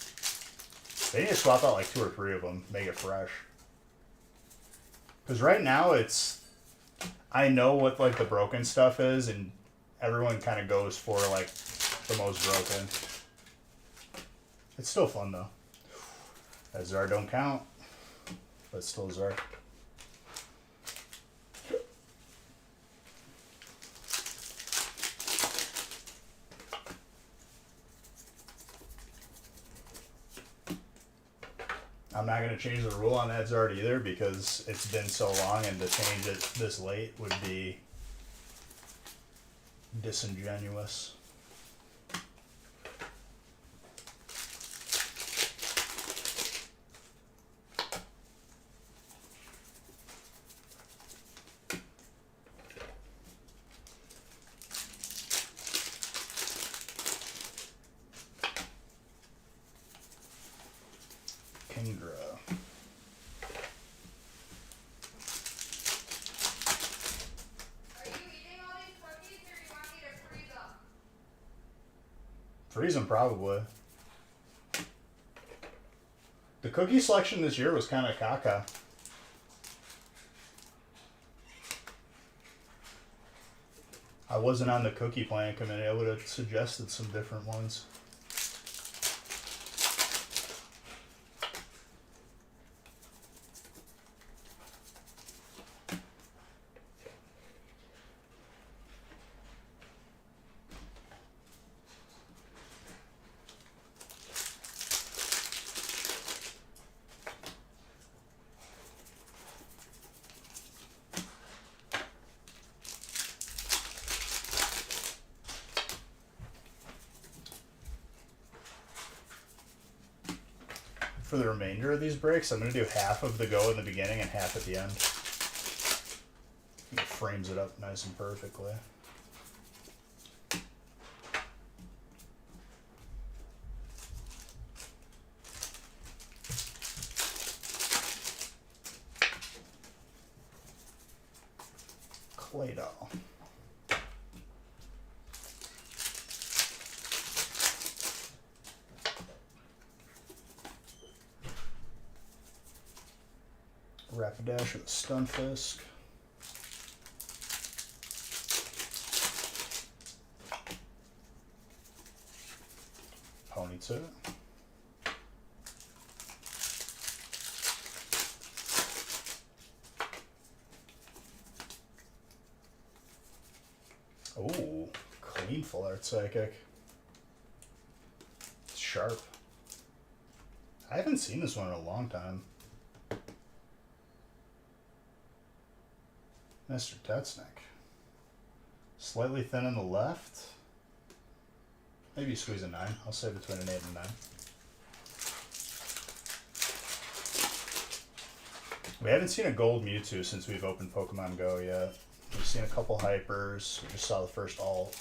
They need to swap out, like, 2 or 3 of them. Make it fresh. Because right now it's... I know what, like, the broken stuff is, and everyone kind of goes for, like, the most broken. It's still fun, though. That Zard don't count. But still Zard. I'm not going to change the rule on that Zard either because it's been so long, and to change it this late would be disingenuous. Kingdra. Are you eating all these cookies or you want me to freeze them? Freeze them, probably. The cookie selection this year was kind of caca. I wasn't on the cookie plan committee. I would have suggested some different ones. For the remainder of these breaks, I'm going to do half of the go in the beginning and half at the end. It frames it up nice and perfectly. Clay doll. Rapidash with a Stunfisk. Ponyta. Oh, clean full art psychic. It's sharp. I haven't seen this one in a long time. Mr. Tetsnick. Slightly thin on the left. Maybe squeeze a 9. I'll say between an 8 and 9. We haven't seen a gold Mewtwo since we've opened Pokemon Go yet. We've seen a couple hypers. We just saw the first alt.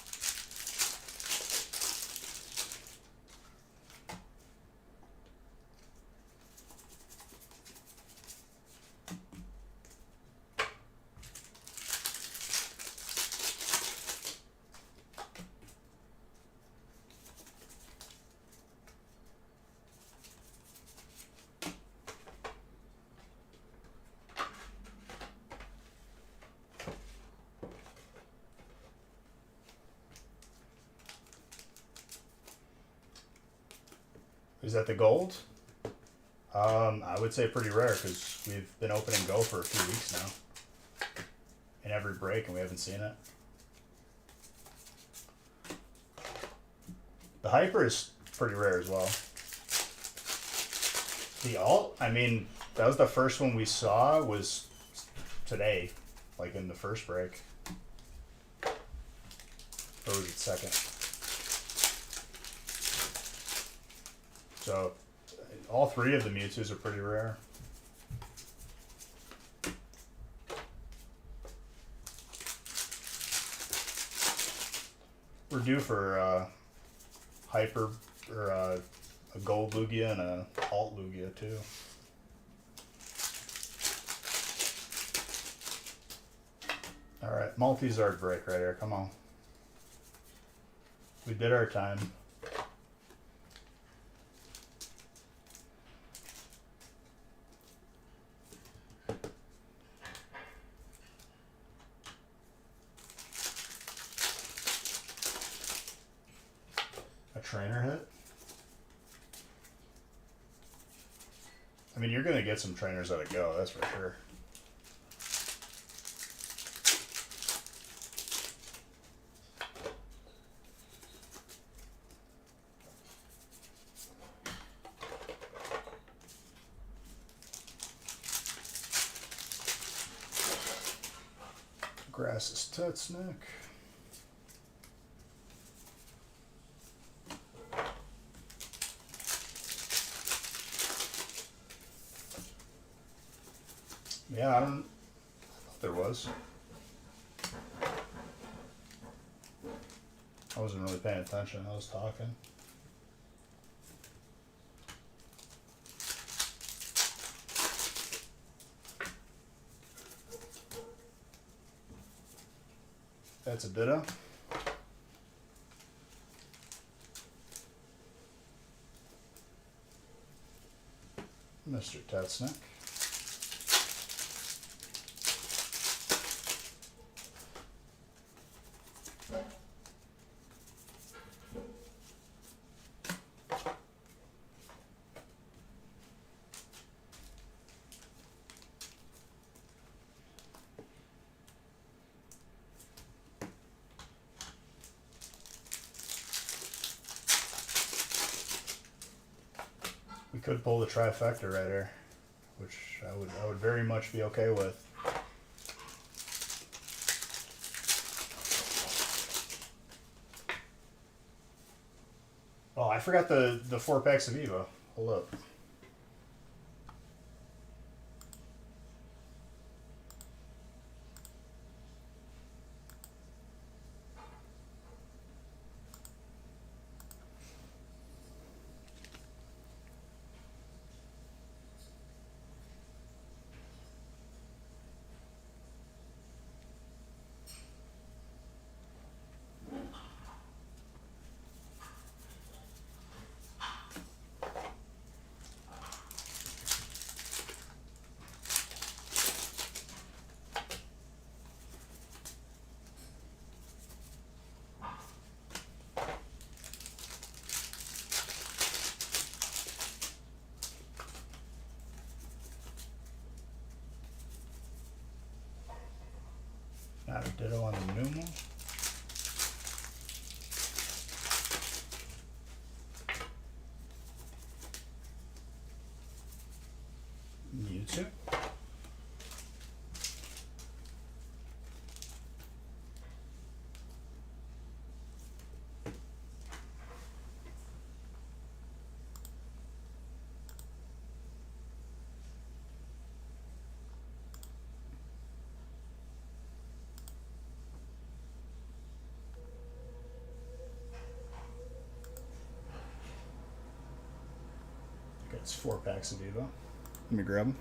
Is that the gold? I would say pretty rare because we've been opening Go for a few weeks now. In every break and we haven't seen it. The hyper is pretty rare as well. The alt, I mean, that was the first one we saw was today, like in the first break. Or was it second? So, all three of the Mewtwo's are pretty rare. We're due for hyper or a gold Lugia and a alt Lugia too. All right, multi-Zard break right here. Come on. We did our time. Trainer hit? I mean, you're going to get some trainers out of Go, that's for sure. Grass's Tetsnick. Yeah, I thought there was. I wasn't really paying attention. I was talking. That's a Ditto. Mr. Tetsnick. We could pull the trifecta right here, which I would very much be okay with. Oh, I forgot the 4 packs of Evo. Hold up. Not a ditto on the Numa. Mewtwo. It's 4 packs of Evo. Let me grab them.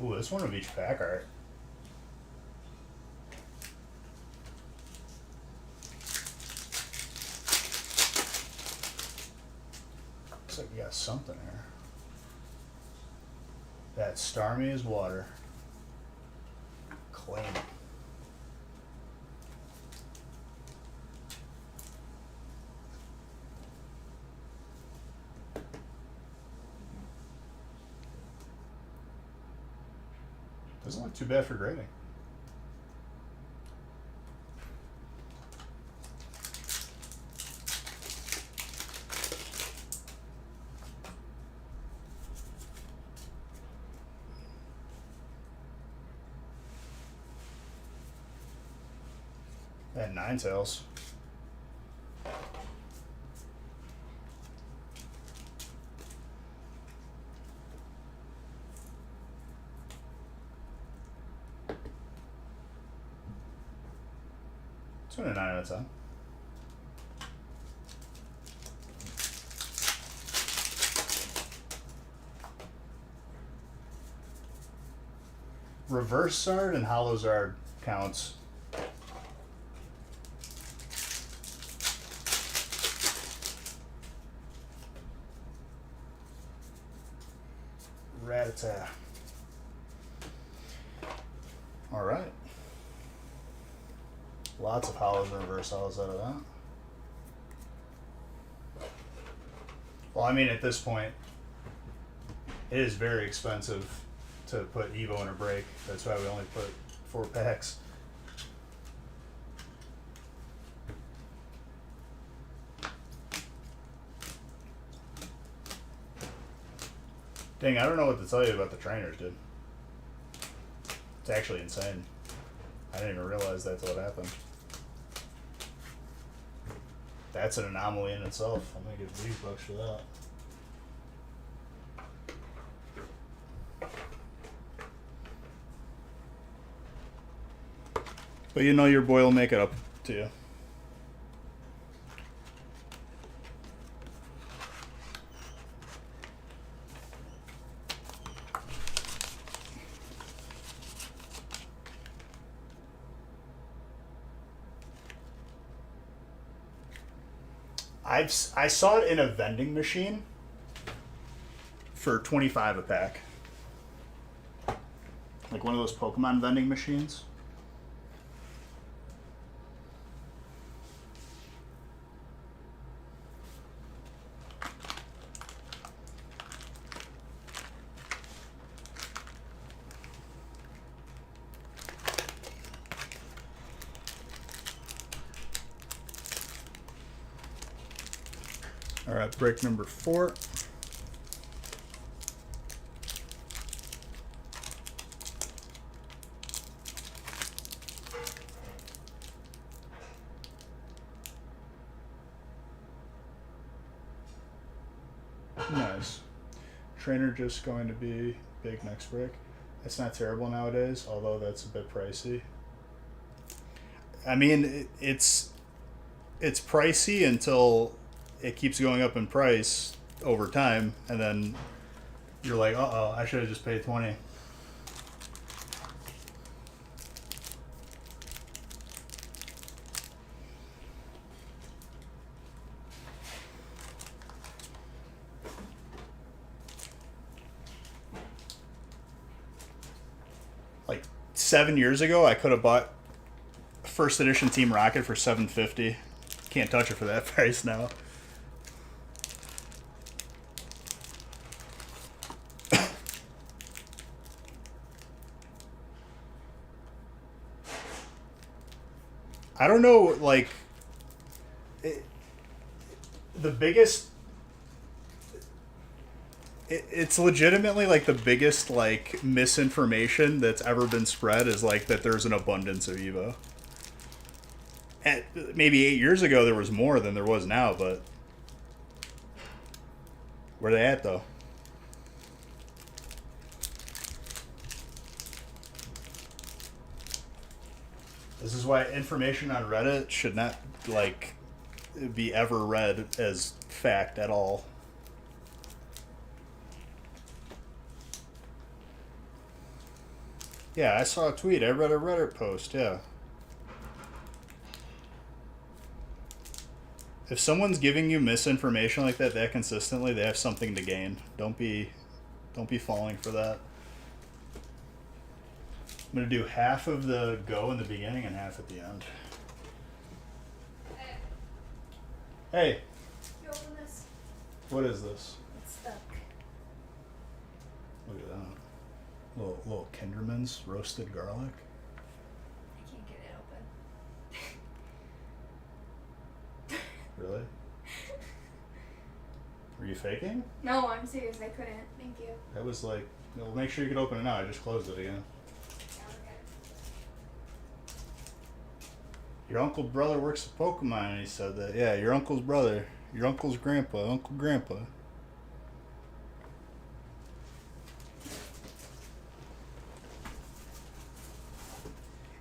Ooh, this one of each pack art. Looks like we got something here. That Starmie is water. Claim it. Doesn't look too bad for grading. That Ninetales. It's been a 9 out of 10. Reverse Zard and Hollow Zard counts. Rattata. All right. Lots of hollows and reverse hollows out of that. Well, I mean, at this point, it is very expensive to put Evo in a break. That's why we only put 4 packs. Dang, I don't know what to tell you about the trainers, dude. It's actually insane. I didn't even realize that's what happened. That's an anomaly in itself. I'm gonna give these bucks for that. But you know your boy will make it up to you. I saw it in a vending machine for 25 a pack. Like one of those Pokemon vending machines. All right, break number 4. Nice. Trainer just going to be big next break. It's not terrible nowadays, although that's a bit pricey. I mean, it's pricey until it keeps going up in price over time, and then you're like, uh-oh, I should have just paid 20. 7 years ago, I could have bought first edition Team Rocket for $750. Can't touch it for that price now. I don't know, like, the biggest. It's legitimately like the biggest like misinformation that's ever been spread is like that there's an abundance of Evo. Maybe 8 years ago there was more than there was now, but where they at though? This is why information on Reddit should not like be ever read as fact at all. Yeah, I saw a tweet. I read a Reddit post. Yeah. If someone's giving you misinformation like that consistently, they have something to gain. Don't be falling for that. I'm gonna do half of the go in the beginning and half at the end. Hey. You open this? What is this? It's stuck. Look at that. Little Kinderman's roasted garlic. I can't get it open. Really? Were you faking? No, I'm serious. I couldn't. Thank you. That was like, well, make sure you can open it now. I just closed it again. Yeah, okay. Your uncle brother works at Pokemon, and he said that. Yeah, your uncle's brother. Your uncle's grandpa. Uncle Grandpa.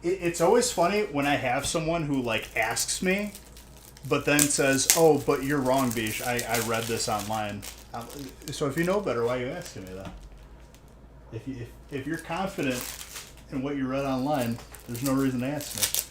It's always funny when I have someone who like asks me, but then says, "Oh, but you're wrong, Bish. I read this online." So if you know better, why are you asking me that? If you're confident in what you read online, there's no reason to ask me.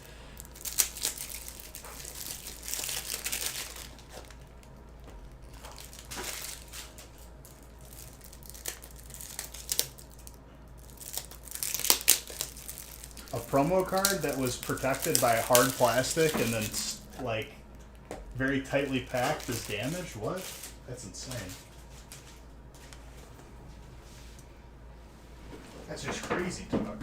A promo card that was protected by hard plastic and then like very tightly packed is damaged? What? That's insane. That's just crazy talk.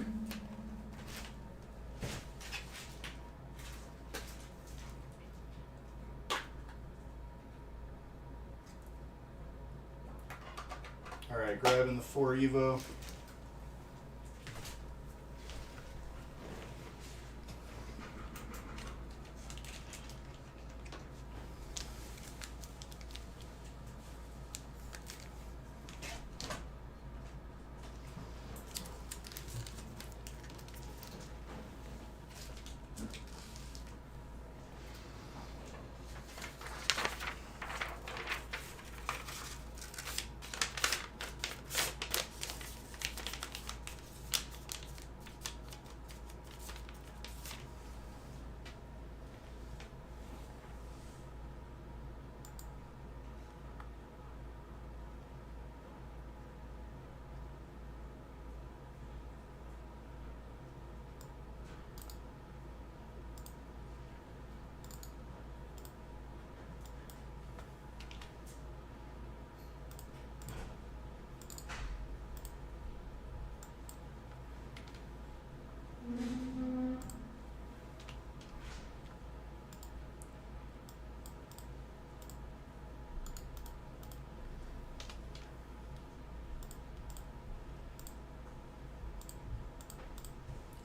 Alright, grabbing the 4 Evo.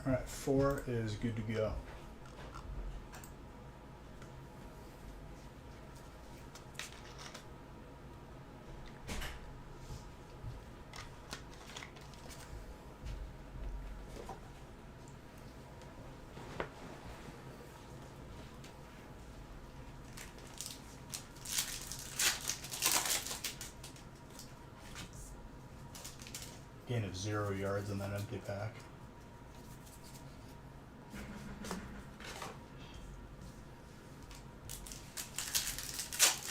Alright, 4 is good to go. Gain of 0 yards in that empty pack.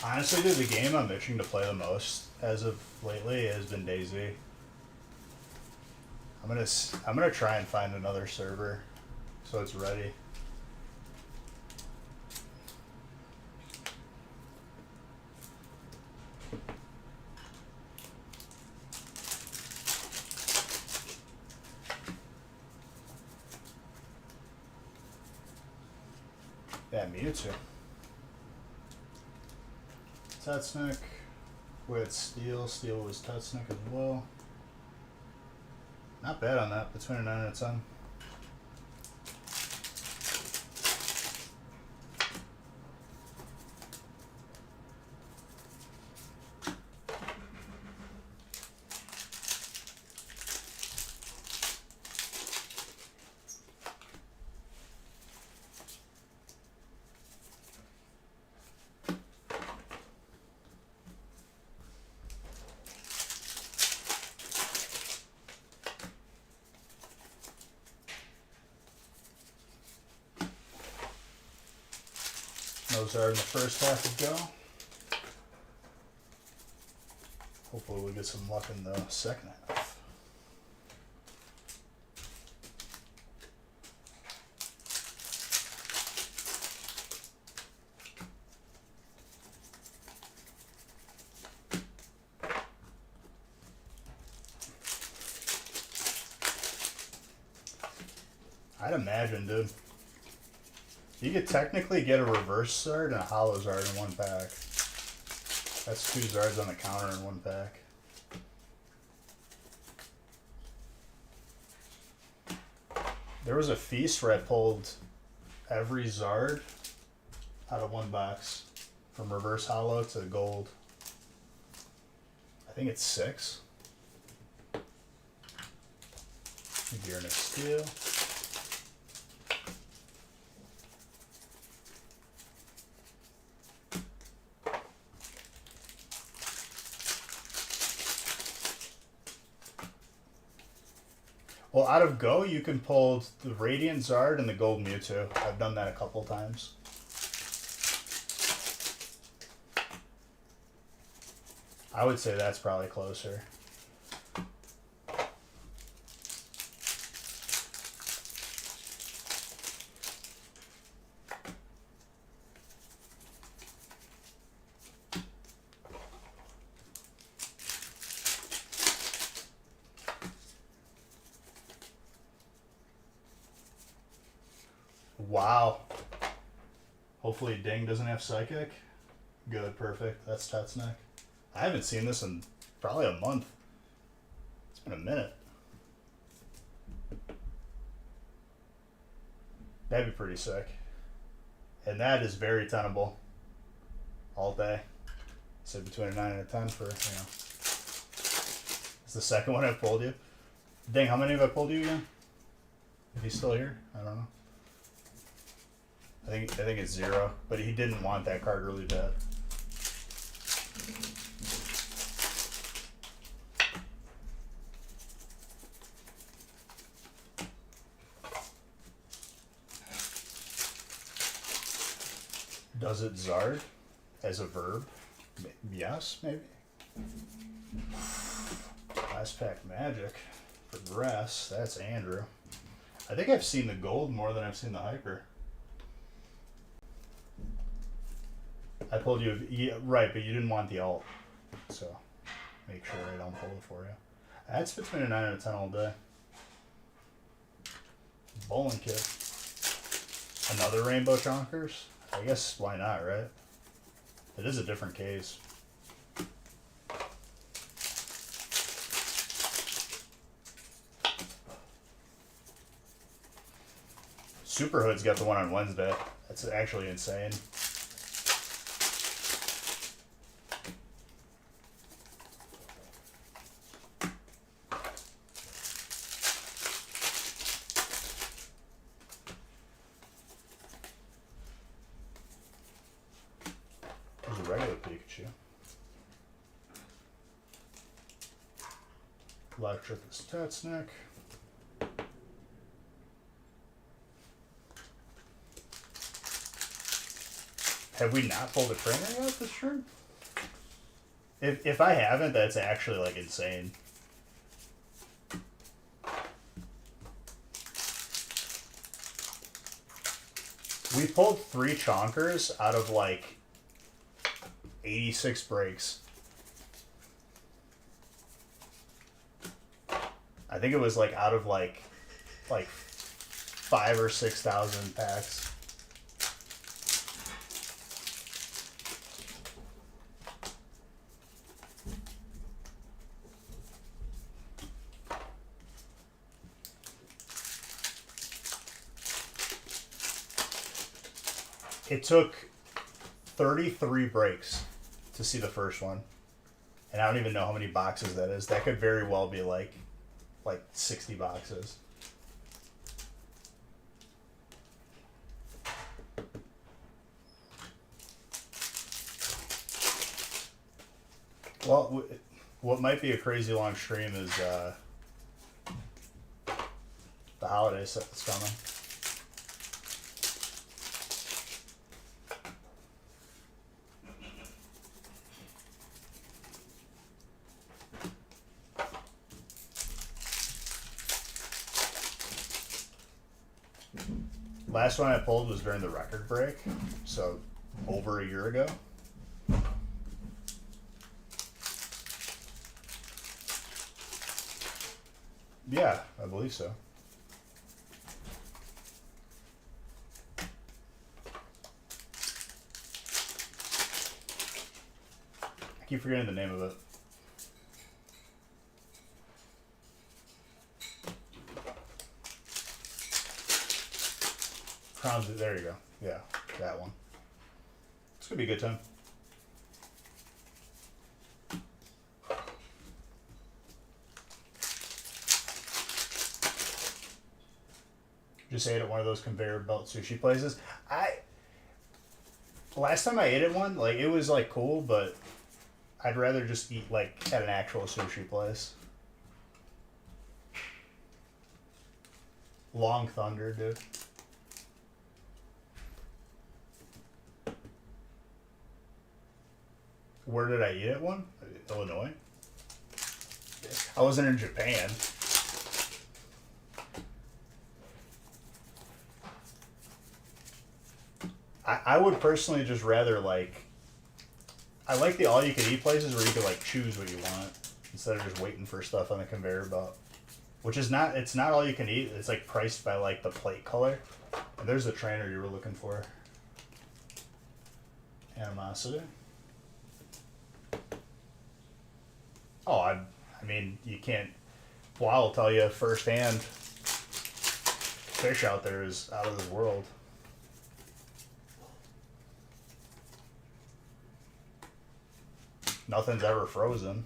Honestly, dude, the game I'm itching to play the most as of lately has been DayZ. I'm gonna try and find another server so it's ready. Yeah, Mewtwo. Tutsnick with Steel. Steel was Tutsnick as well. Not bad on that, between a 9 and a 10. Those are in the first half of go. Hopefully we'll get some luck in the second half. I'd imagine, dude. You could technically get a reverse Zard and a hollow Zard in one pack. That's 2 Zards on the counter in one pack. There was a feast where I pulled every Zard out of one box. From reverse hollow to gold. I think it's 6. Gear and a Steel. Well, out of Go, you can pull the Radiant Zard and the Gold Mewtwo. I've done that a couple times. I would say that's probably closer. Wow. Hopefully Ding doesn't have Psychic. Good, perfect. That's Tutsnick. I haven't seen this in probably a month. It's been a minute. That'd be pretty sick. And that is very tenable. All day. So between a 9 and a 10 for, you know. It's the second one I've pulled you. Ding, how many have I pulled you again? If he's still here? I don't know. I think it's 0, but he didn't want that card really bad. Does it Zard as a verb? Yes, maybe. Last pack Magic for Grass. That's Andrew. I think I've seen the gold more than I've seen the hyper. I told you, yeah, right, but you didn't want the alt, so make sure I don't pull it for you. That's between a 9 and a 10 all day. Bowling kit. Another Rainbow Chonkers? I guess why not, right? It is a different case. Superhood's got the one on Wednesday. That's actually insane. There's a regular Pikachu. Electric is Tutsnick. Have we not pulled a trainer yet this turn? If I haven't, that's actually like insane. We pulled 3 chonkers out of like 86 breaks. I think it was like out of like 5 or 6,000 packs. It took 33 breaks to see the first one. And I don't even know how many boxes that is. That could very well be like 60 boxes. Well, what might be a crazy long stream is the holiday set that's coming. Last one I pulled was during the record break, so over a year ago. Yeah, I believe so. I keep forgetting the name of it. Crowns, there you go. Yeah, that one. It's gonna be a good time. Just ate at one of those conveyor belt sushi places. Last time I ate at one, like it was like cool, but I'd rather just eat like at an actual sushi place. Long Thunder, dude. Where did I eat at one? Illinois. I wasn't in Japan. I would personally just rather like. I like the all-you-can-eat places where you can like choose what you want instead of just waiting for stuff on the conveyor belt. Which is not. It's not all you can eat. It's like priced by like the plate color. And there's the trainer you were looking for. Animosity. Oh, I mean, you can't. Well, I'll tell you firsthand. Fish out there is out of this world. Nothing's ever frozen.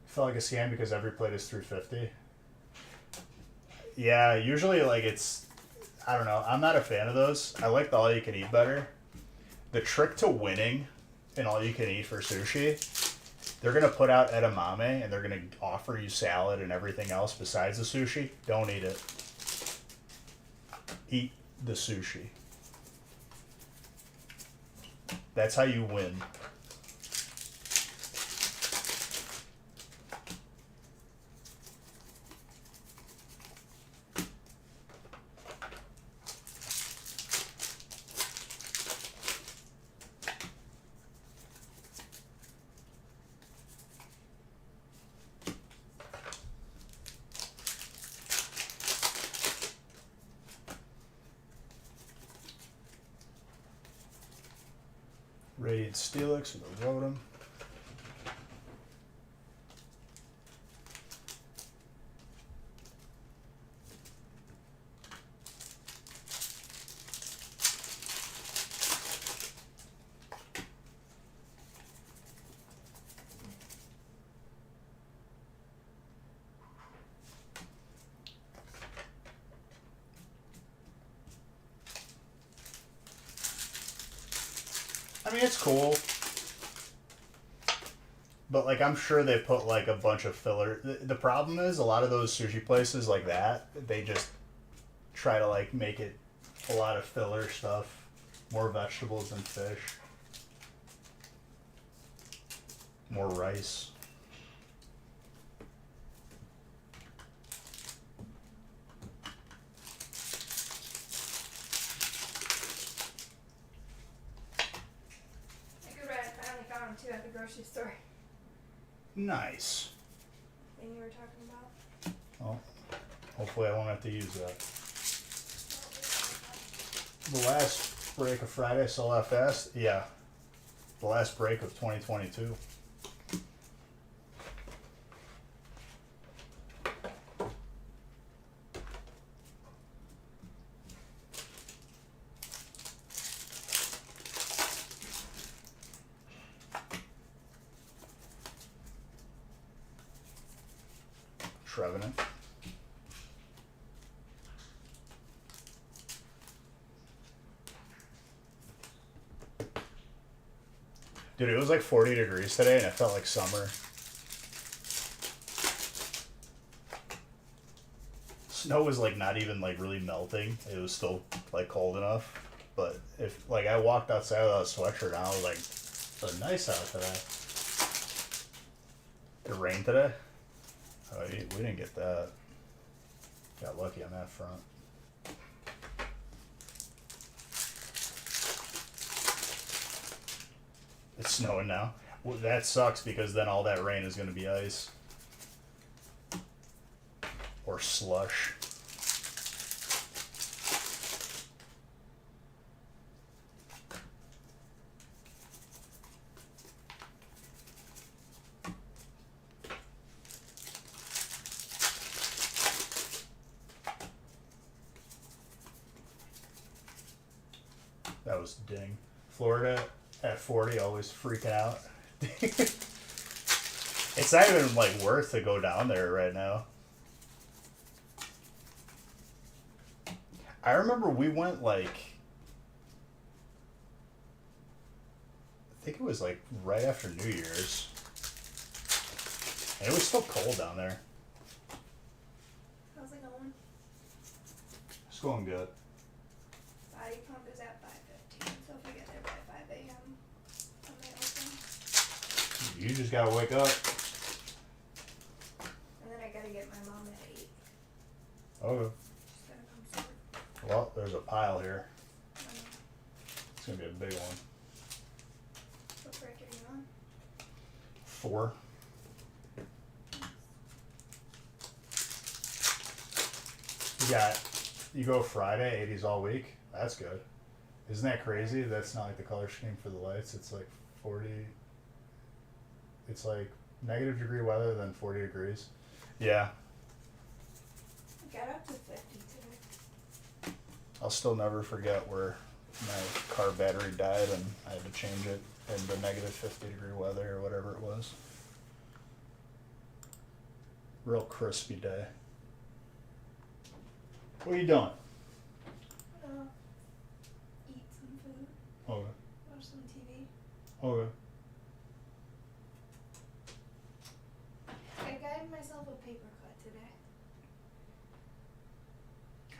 Felt like a scam because every plate is $3.50. Yeah, usually like it's, I don't know. I'm not a fan of those. I like the all you can eat better. The trick to winning in all you can eat for sushi, they're gonna put out edamame and they're gonna offer you salad and everything else besides the sushi. Don't eat it. Eat the sushi. That's how you win. Radiant Steelix with a Rotom. I mean, it's cool. But, like, I'm sure they put, like, a bunch of filler. The problem is, a lot of those sushi places like that, they just try to, like, make it a lot of filler stuff. More vegetables than fish. More rice. I could read I finally found them too at the grocery store. Nice. Thing you were talking about. Well, hopefully I won't have to use that. The last break of Friday, saw that fast? Yeah. The last break of 2022. Trevenant. Dude, it was like 40 degrees today and it felt like summer. Snow was like not even like really melting. It was still like cold enough. But if like I walked outside without a sweatshirt on, I was like, it's nice out today. It rained today? Oh, we didn't get that. Got lucky on that front. It's snowing now. Well, that sucks because then all that rain is going to be ice. Or slush. That was ding. Florida at 40, always freaking out. It's not even like worth to go down there right now. I remember we went like, I think it was like right after New Year's. And it was still cold down there. How's it going? It's going good. Body pump is at 5:15, so if I get there by 5 a.m., I may open. You just gotta wake up. And then I gotta get my mom at 8. Okay. She's gonna come sort. Well, there's a pile here. It's gonna be a big one. What break are you on? 4. You go Friday, 80s all week. That's good. Isn't that crazy? That's not like the color scheme for the lights. It's like 40. It's like negative degree weather, then 40 degrees. Yeah. I got up to 50 today. I'll still never forget where my car battery died and I had to change it in the negative 50 degree weather or whatever it was. Real crispy day. What are you doing? Eat some food. Okay. Watch some TV. Okay. I got myself a paper cut today.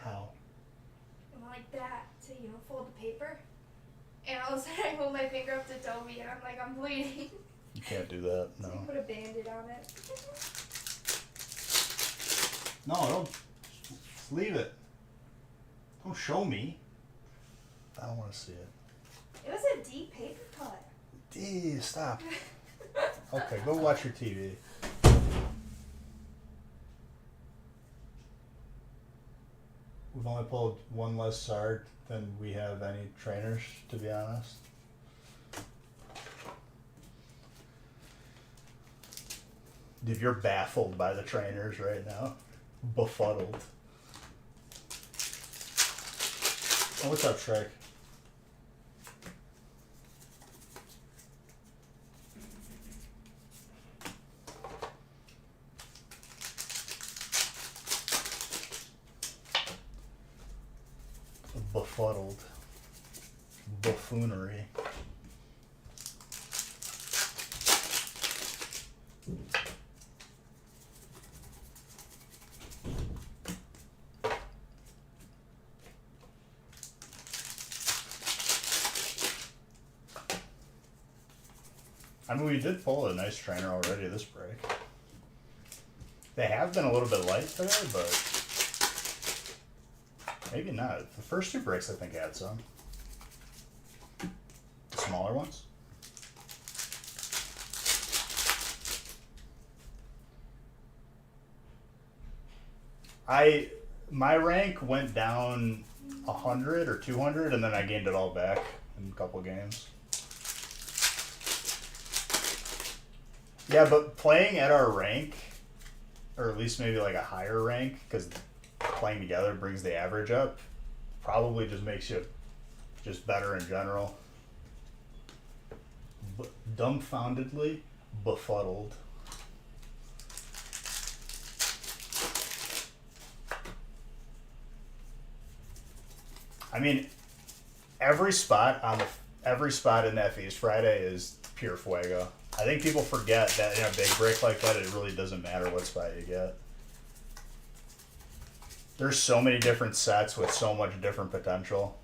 How? And like that to, fold the paper. And all of a sudden I hold my finger up to Toby and I'm like, I'm bleeding. You can't do that. So No. you put a Band-Aid on it. No, don't. Just leave it. Don't show me. I don't want to see it. It was a deep paper cut. Stop. Okay, go watch your TV. We've only pulled one less SARD than we have any trainers, to be honest. Dude, you're baffled by the trainers right now. Befuddled. Oh, what's up, Shrek? Befuddled. Buffoonery. I mean, we did pull a nice trainer already this break. They have been a little bit light today, but maybe not. The first two breaks, I think, had some. The smaller ones. My rank went down 100 or 200, and then I gained it all back in a couple games. Yeah, but playing at our rank, or at least maybe like a higher rank, because playing together brings the average up, probably just makes you just better in general. Dumbfoundedly befuddled. I mean, every spot in that Feast Friday is pure fuego. I think people forget that in a big break like that, it really doesn't matter what spot you get. There's so many different sets with so much different potential.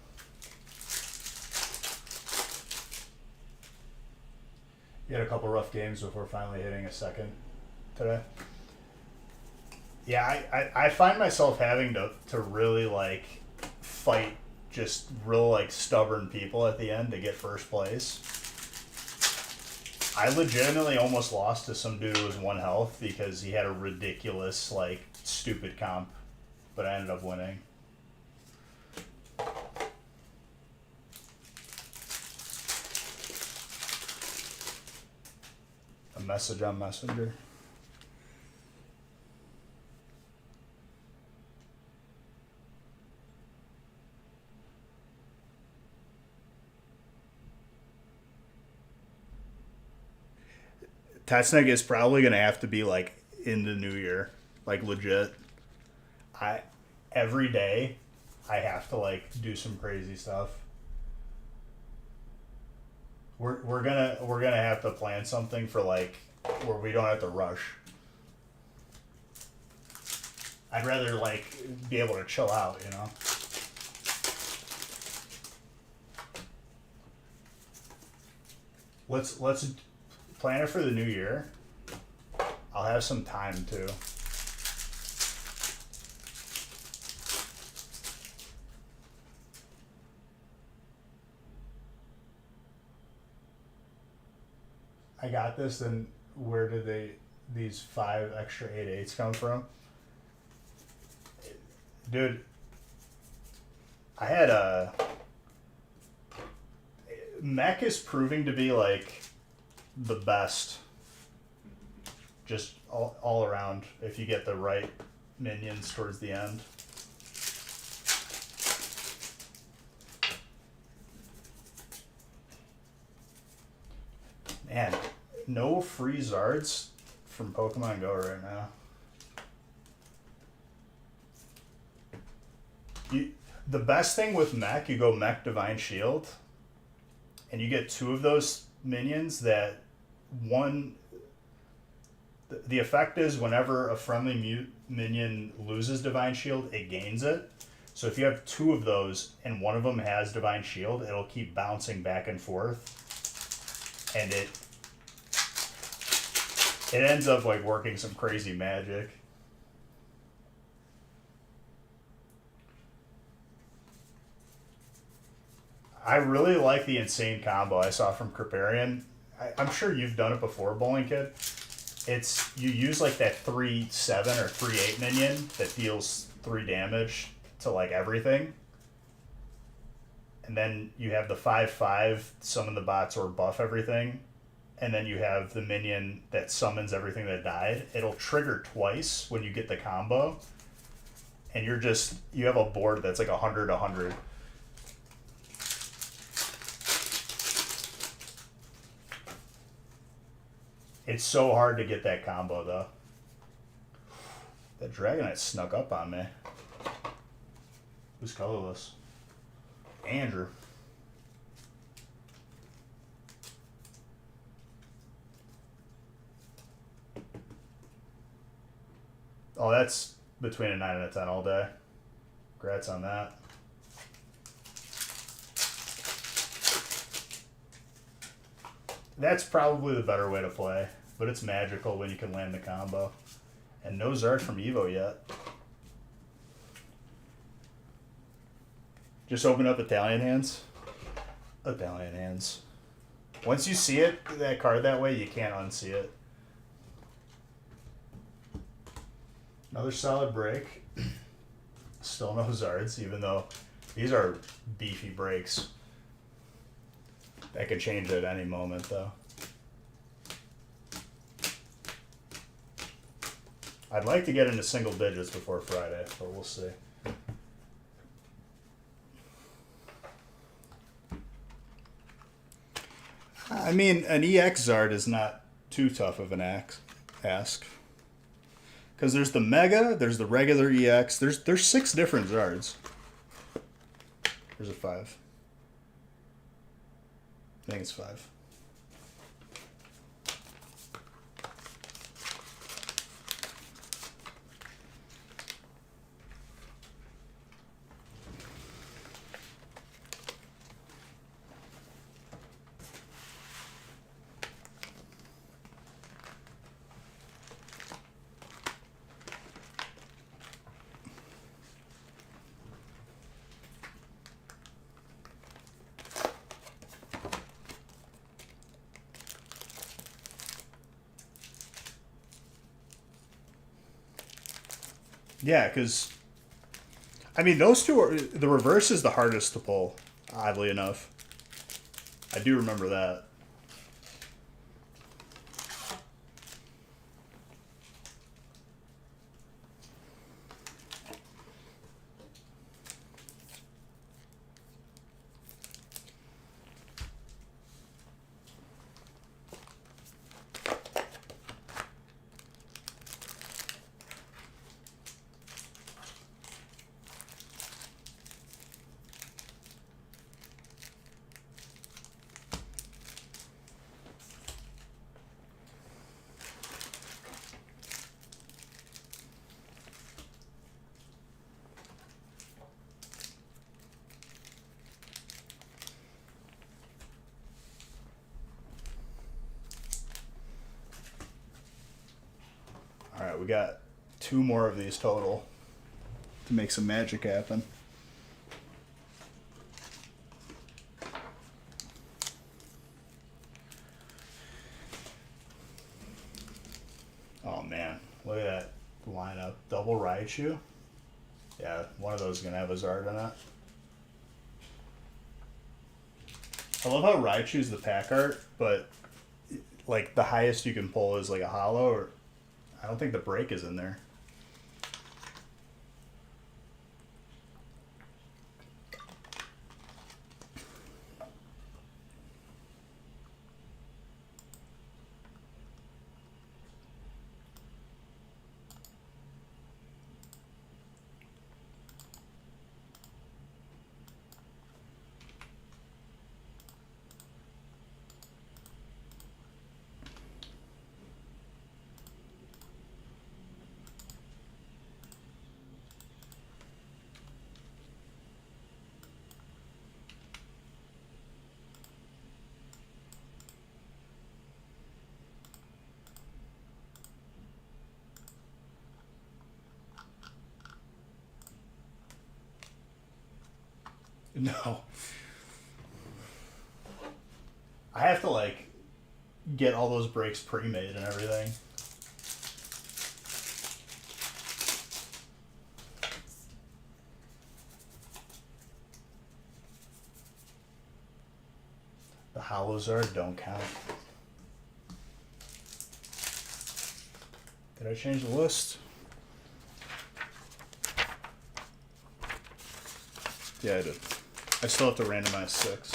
You had a couple rough games before finally hitting a second today. Yeah, I find myself having to really like fight just real like stubborn people at the end to get first place. I legitimately almost lost to some dude who was 1 health because he had a ridiculous like stupid comp, but I ended up winning. A message on Messenger. Testneck is probably gonna have to be like in the new year, like legit. Every day I have to like do some crazy stuff. We're gonna have to plan something for like where we don't have to rush. I'd rather like be able to chill out, you know. Let's plan it for the new year. I'll have some time too. I got this, then where did these 5 extra 8/8s come from? Dude, I had a... Mech is proving to be like the best, just all around, if you get the right minions towards the end. Man, no free Zards from Pokemon Go right now. The best thing with Mech, you go Mech Divine Shield, and you get 2 of those minions that the effect is whenever a friendly minion loses Divine Shield, it gains it. So if you have 2 of those and one of them has Divine Shield, it'll keep bouncing back and forth, and it ends up like working some crazy magic. I really like the insane combo I saw from Kripparrian. I'm sure you've done it before, Bowling Kid. It's, you use like that 3/7 or 3/8 minion that deals 3 damage to like everything. And then you have the 5/5 summon the bots or buff everything. And then you have the minion that summons everything that died. It'll trigger twice when you get the combo. And you have a board that's like 100/100. It's so hard to get that combo, though. That Dragonite snuck up on me. Who's colorless? Andrew. Oh, that's between a 9 and a 10 all day. Congrats on that. That's probably the better way to play, but it's magical when you can land the combo. And no Zard from Evo yet. Just open up Italian hands. Italian hands. Once you see it, that card that way, you can't unsee it. Another solid break. Still no Zards, even though these are beefy breaks. That could change at any moment, though. I'd like to get into single digits before Friday, but we'll see. I mean, an EX Zard is not too tough of an ask. Because there's the Mega, there's the regular EX, there's 6 different Zards. There's a 5. I think it's 5. Yeah, because, I mean, those two are, the reverse is the hardest to pull, oddly enough. I do remember that. All right, we got 2 more of these total to make some magic happen. Oh man, look at that lineup. Double Raichu. Yeah, one of those is going to have a Zard in it. I love how Raichu's the pack art, but like the highest you can pull is like a holo, or I don't think the break is in there. No. I have to like get all those breaks pre-made and everything. The hollows are don't count. Did I change the list? Yeah, I did. I still have to randomize 6.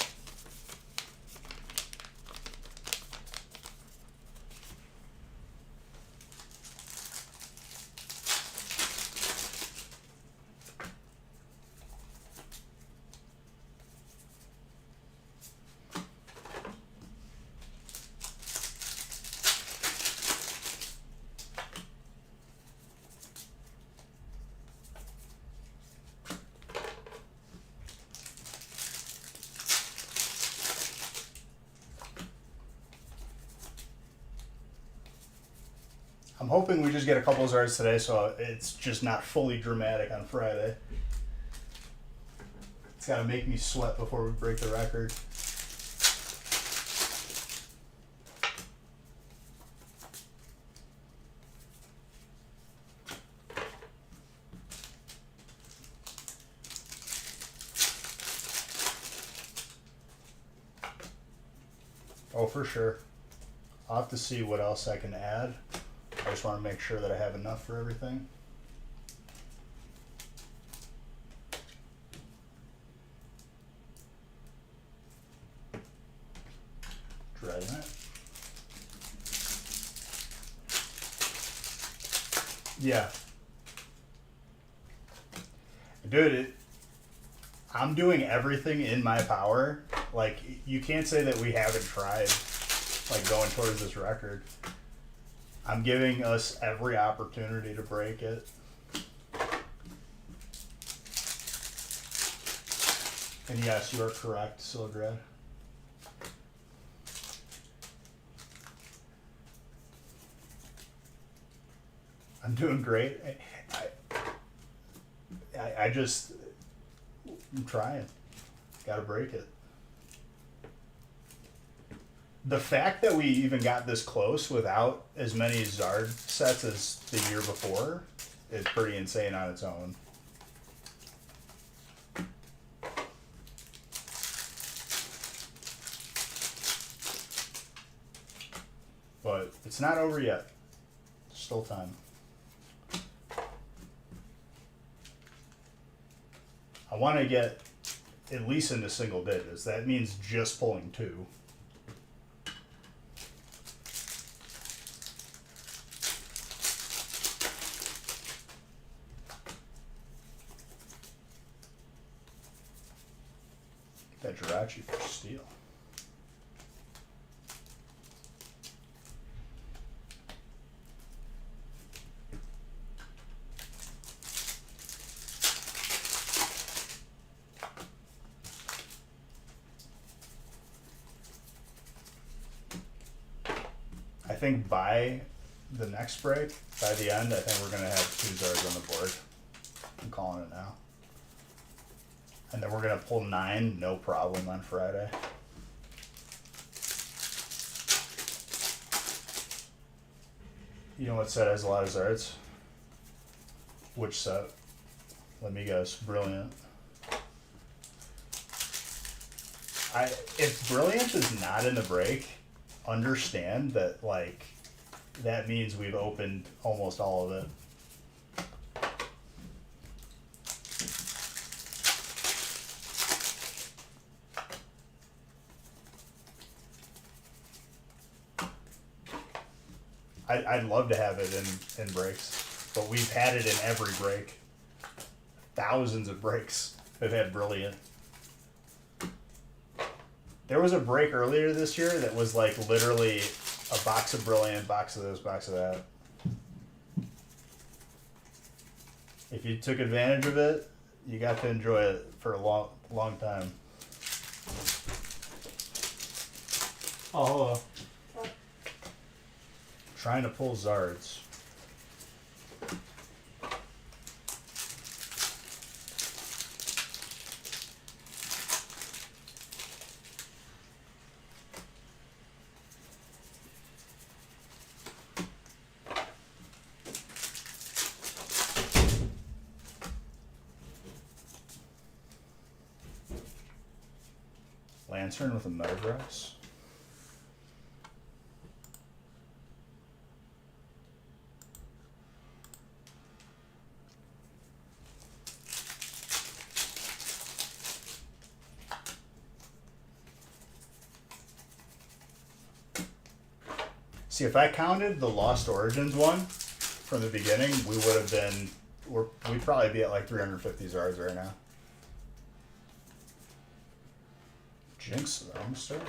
I'm hoping we just get a couple of Zards today, so it's just not fully dramatic on Friday. It's got to make me sweat before we break the record. Oh, for sure. I'll have to see what else I can add. I just want to make sure that I have enough for everything. Dreading it. Yeah. Dude, I'm doing everything in my power. Like, you can't say that we haven't tried, like, going towards this record. I'm giving us every opportunity to break it. And yes, you are correct, Sildred. I'm doing great. I just, I'm trying. Gotta break it. The fact that we even got this close without as many Zard sets as the year before is pretty insane on its own. But it's not over yet. Still time. I want to get at least into single digits. That means just pulling 2. That Jirachi for steal. I think by the next break, by the end, I think we're going to have 2 Zards on the board. I'm calling it now. And then we're going to pull 9, no problem, on Friday. You know what set has a lot of Zards? Which set? Let me guess. Brilliant. If Brilliant is not in the break, understand that, like, that means we've opened almost all of it. I'd love to have it in breaks, but we've had it in every break. Thousands of breaks have had Brilliant. There was a break earlier this year that was like literally a box of Brilliant, box of this, box of that. If you took advantage of it, you got to enjoy it for a long time. Oh, hello. Trying to pull Zards. Lantern with a Metagross. See, if I counted the Lost Origins one from the beginning, we would have been, we'd probably be at like 350 Zards right now. Jinx, the Elmster.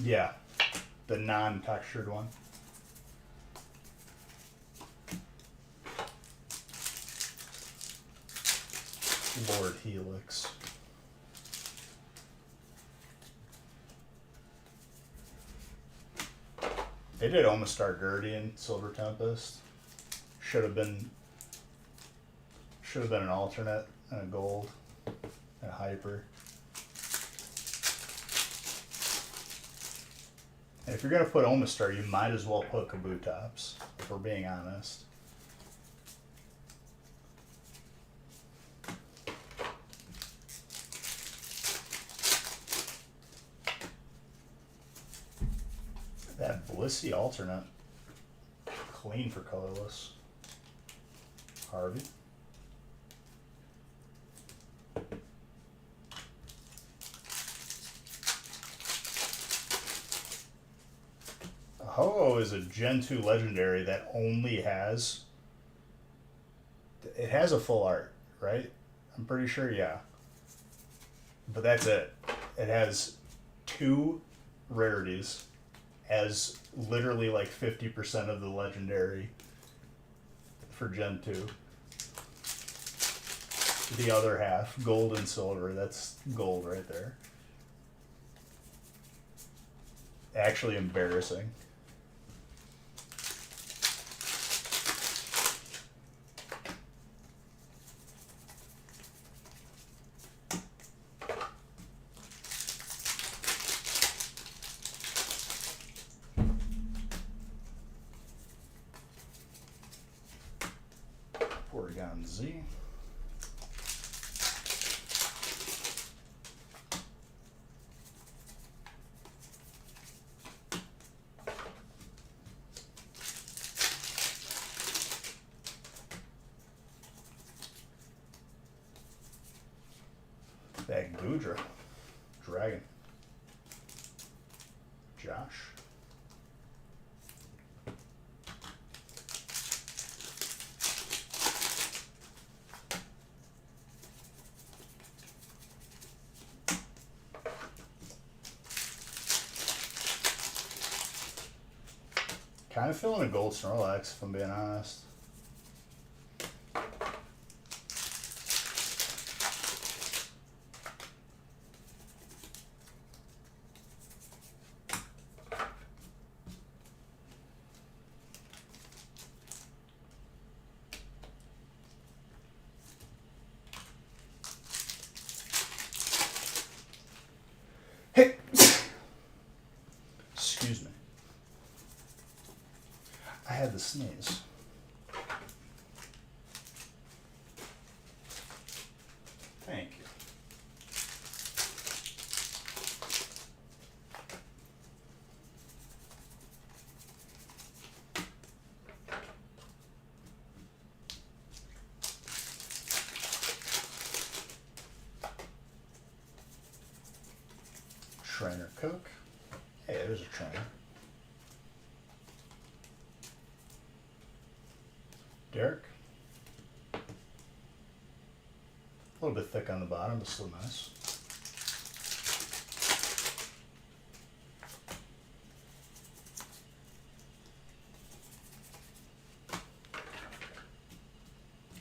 Yeah, the non-textured one. Lord Helix. They did Omastar Dirty in Silver Tempest. Should have been an alternate and a gold and a hyper. And if you're gonna put Omastar, you might as well put Kabutops, if we're being honest. That Blissey alternate, clean for colorless. Harvey. Ho-Oh is a Gen 2 legendary that only has... It has a full art, right? I'm pretty sure, yeah. But that's it. It has 2 rarities as literally like 50% of the legendary for Gen 2. The other half, gold and silver, that's gold right there. Actually embarrassing. Porygon Z. That Goodra. Dragon. Josh. Kind of feeling a gold Snorlax, if I'm being honest. Hey! Excuse me. I had the sneeze. Thank you. Trainer Cook. Hey, there's a trainer. Derek. A little bit thick on the bottom, but still nice.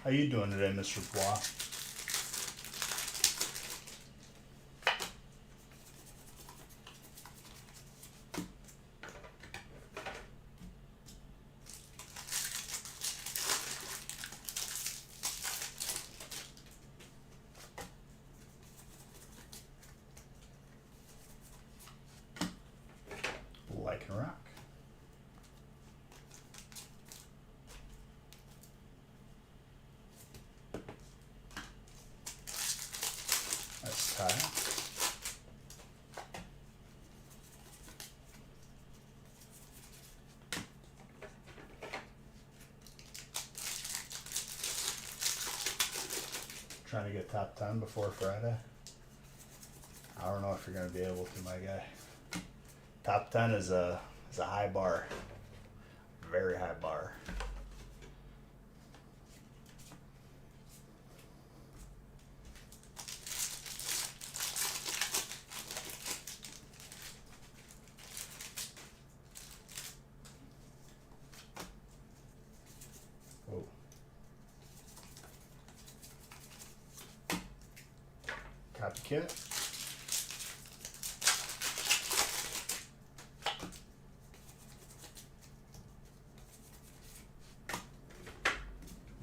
How you doing today, Mr. Bois? Rock. That's Ty. Trying to get top 10 before Friday. I don't know if you're going to be able to, my guy. Top 10 is a high bar. Very high bar. Copycat.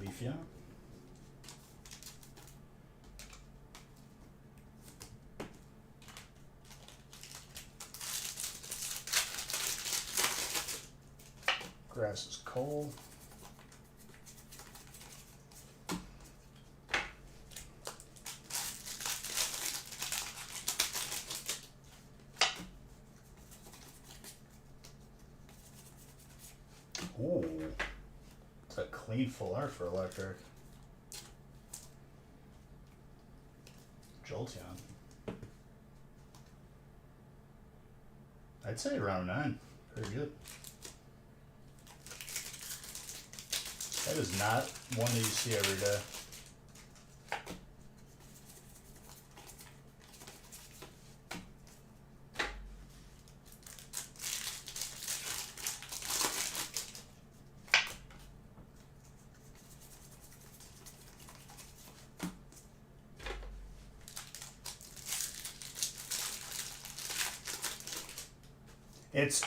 Leafeon. Grass is cold. Ooh, it's a clean full art for electric. Jolteon. I'd say round 9. Very good. That is not one that you see every day.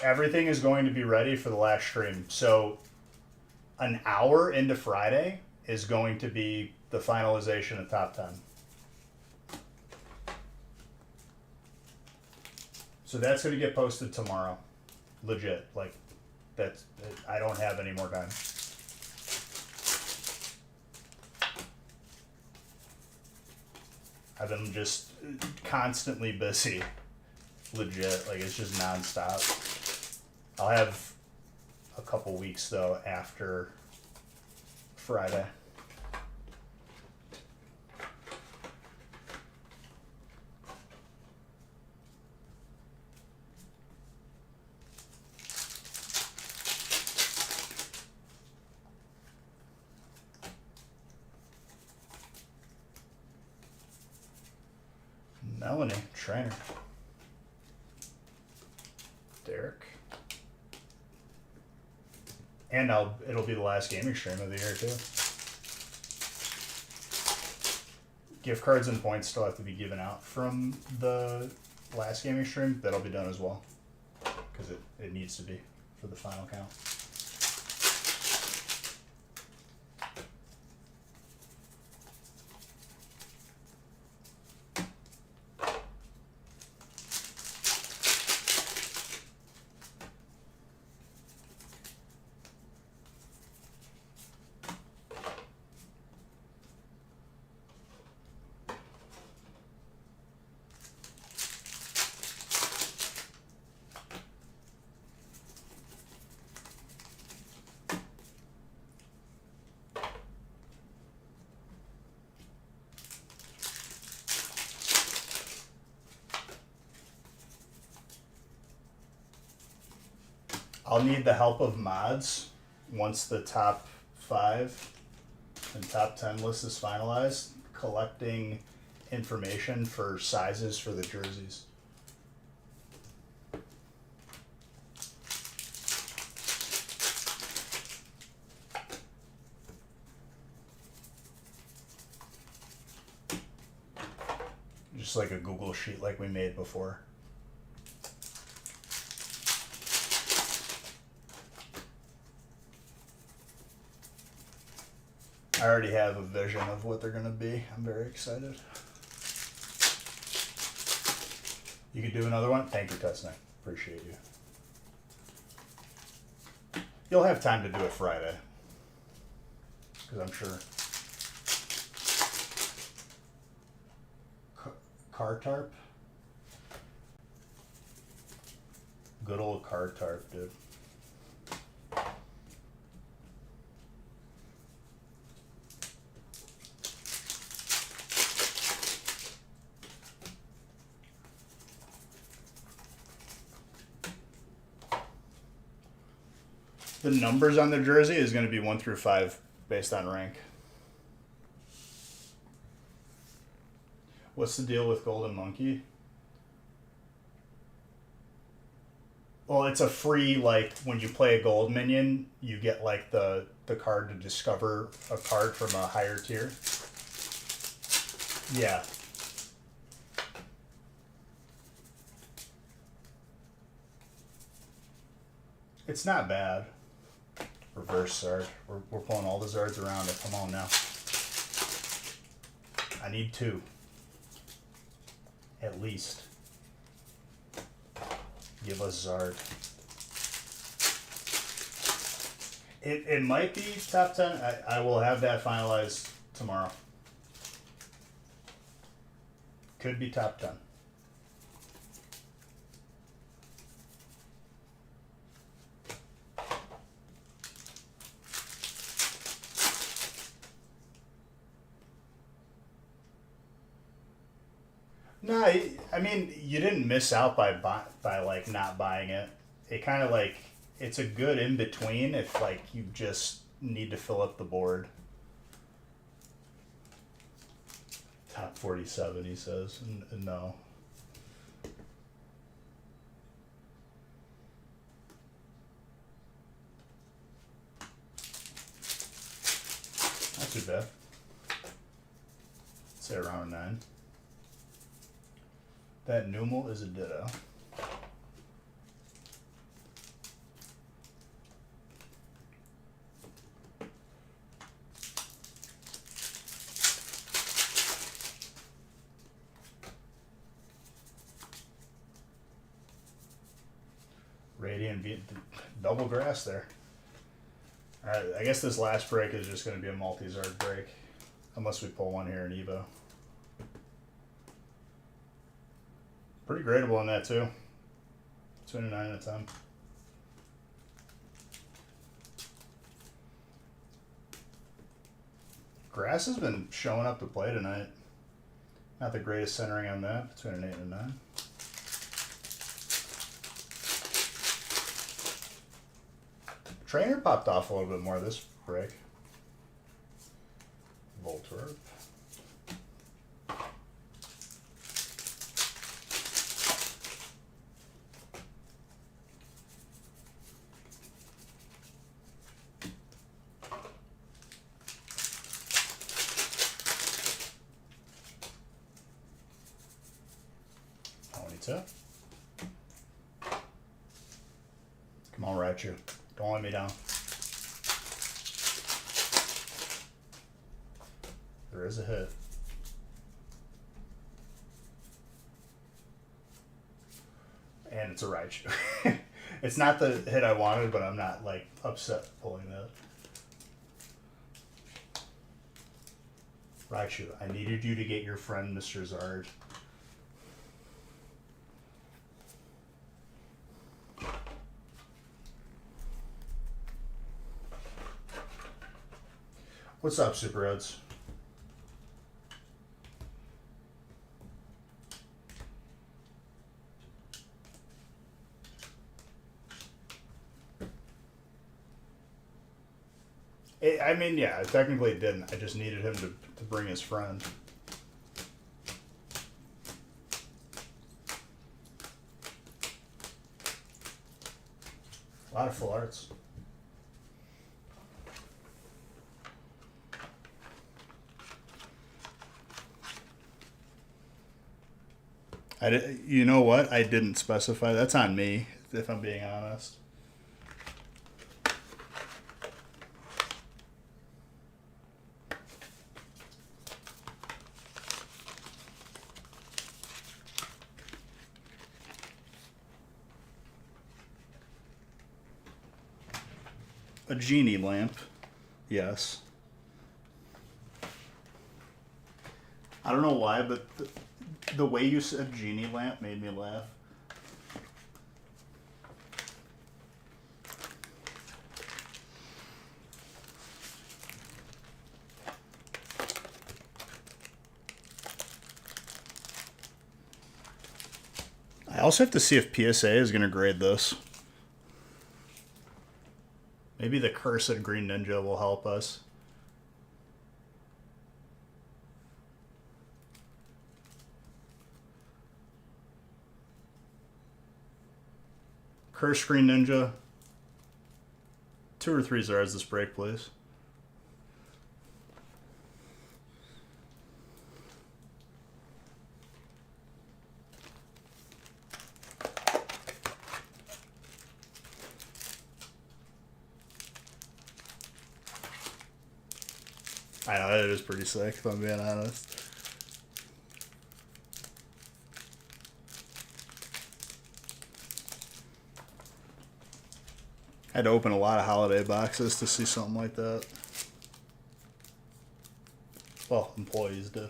Everything is going to be ready for the last stream. So an hour into Friday is going to be the finalization of top 10. So that's going to get posted tomorrow. Legit. Like, that's, I don't have any more time. I've been just constantly busy. Legit. Like, it's just nonstop. I'll have a couple weeks, though, after Friday. Melanie, trainer. Derek. And it'll be the last gaming stream of the year, too. Gift cards and points still have to be given out from the last gaming stream. That'll be done as well. Because it needs to be for the final count. I'll need the help of mods once the top 5 and top 10 list is finalized, collecting information for sizes for the jerseys. Just like a Google sheet like we made before. I already have a vision of what they're going to be. I'm very excited. You could do another one? Thank you, Tesnick. Appreciate you. You'll have time to do it Friday. Because I'm sure. Car tarp? Good old car tarp, dude. The numbers on the jersey is going to be 1 through 5 based on rank. What's the deal with Golden Monkey? Well, it's a free, like, when you play a gold minion, you get, like, the card to discover a card from a higher tier. Yeah. It's not bad. Reverse Zard. We're pulling all the Zards around it. Come on now. I need 2. At least. Give us Zard. It might be top 10. I will have that finalized tomorrow. Could be top 10. No, I mean, you didn't miss out by like not buying it. It kind of like, it's a good in between if like you just need to fill up the board. Top 47, he says. No. Not too bad. Say around 9. That Numal is a ditto. Radiant double grass there. Alright, I guess this last break is just going to be a multi-Zard break. Unless we pull one here in Evo. Pretty gradable on that too. Between a 9 and a 10. Grass has been showing up to play tonight. Not the greatest centering on that. Between an 8 and a 9. Trainer popped off a little bit more this break. Voltorb. Come on, Raichu. Don't let me down. There is a hit. And it's a Raichu. It's not the hit I wanted, but I'm not like upset pulling that. Raichu, I needed you to get your friend Mr. Zard. What's up, Super Reds? I mean, yeah, technically it didn't. I just needed him to bring his friend. A lot of full arts. You know what? I didn't specify. That's on me, if I'm being honest. A genie lamp. Yes. I don't know why, but the way you said genie lamp made me laugh. I also have to see if PSA is going to grade this. Maybe the Cursed Green Ninja will help us. Cursed Green Ninja. 2 or 3 Zards this break, please. That is pretty sick, if I'm being honest. I had to open a lot of holiday boxes to see something like that. Well, employees did.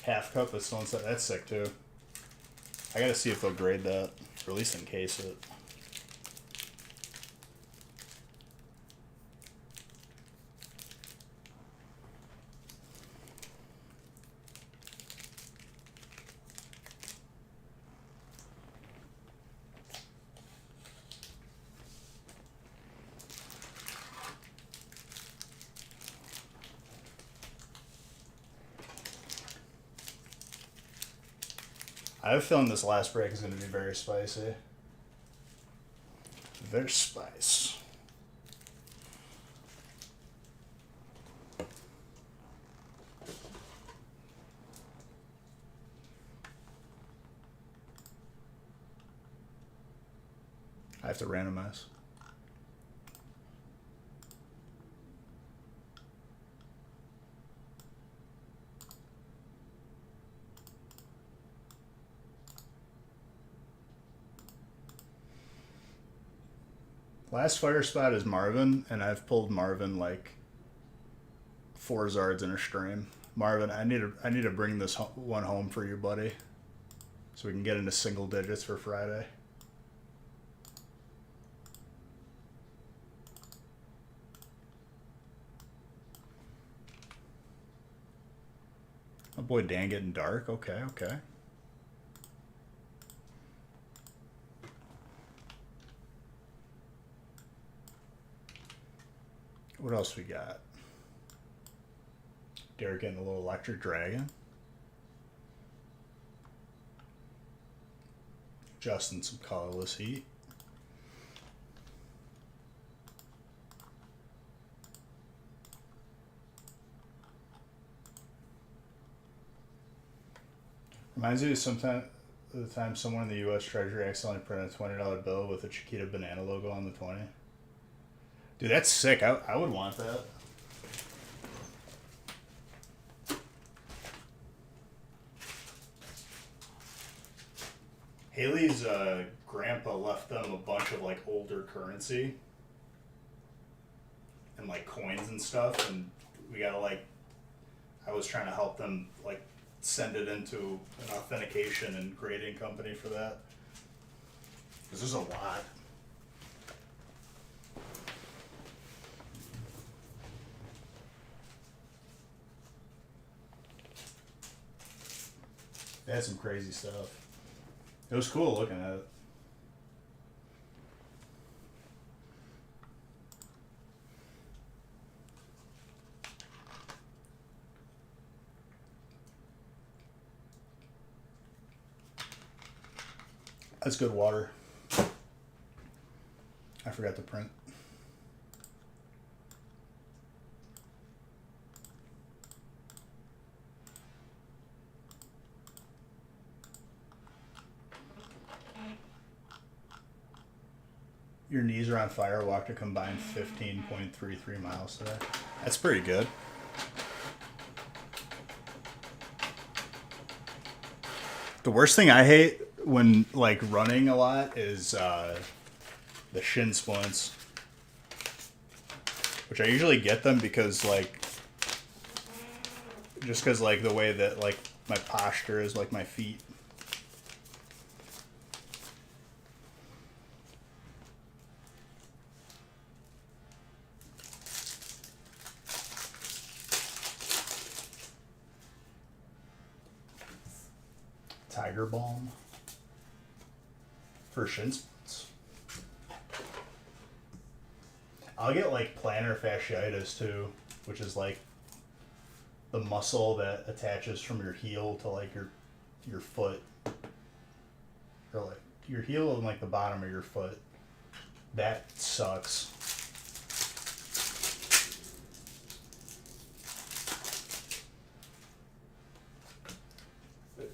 Half cup is still inside. That's sick too. I gotta see if they'll grade that, or at least encase it. I have a feeling this last break is going to be very spicy. Very spice. I have to randomize. Last fire spot is Marvin, and I've pulled Marvin like 4 Zards in a stream. Marvin, I need to bring this one home for you, buddy, so we can get into single digits for Friday. Oh boy, Dan getting dark. Okay, okay. What else we got? Derek getting a little electric dragon. Justin some colorless heat. Reminds me of the time someone in the U.S. Treasury accidentally printed a $20 bill with a Chiquita banana logo on the 20. Dude, that's sick. I would want that. Haley's grandpa left them a bunch of like older currency and like coins and stuff, and we gotta like, I was trying to help them like send it into an authentication and grading company for that. This is a lot. They had some crazy stuff. It was cool looking at it. That's good water. I forgot to print. Your knees are on fire. Walked a combined 15.33 miles today. That's pretty good. The worst thing I hate when like running a lot is the shin splints, which I usually get them because like just because like the way that like my posture is, like my feet. Tiger balm for shin splints. I'll get like plantar fasciitis too, which is like the muscle that attaches from your heel to like your foot, or like your heel and like the bottom of your foot. That sucks.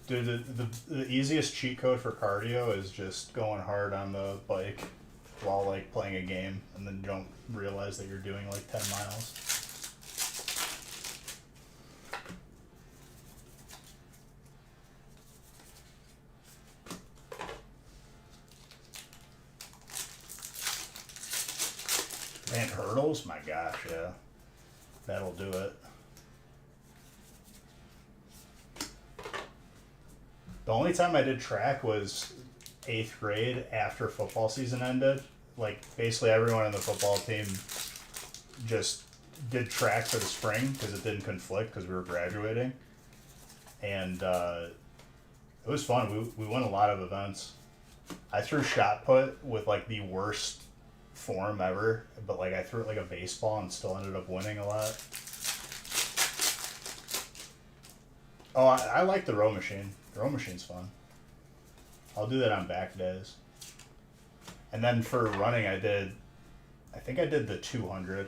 Dude, the easiest cheat code for cardio is just going hard on the bike while like playing a game, and then you don't realize that you're doing like 10 miles. Man, hurdles? My gosh, yeah. That'll do it. The only time I did track was 8th grade after football season ended. Like, basically everyone on the football team just did track for the spring because it didn't conflict because we were graduating. And it was fun. We won a lot of events. I threw shot put with, like, the worst form ever, but, like, I threw it like a baseball and still ended up winning a lot. Oh, I like the row machine. The row machine's fun. I'll do that on back days. And then for running, I think I did the 200.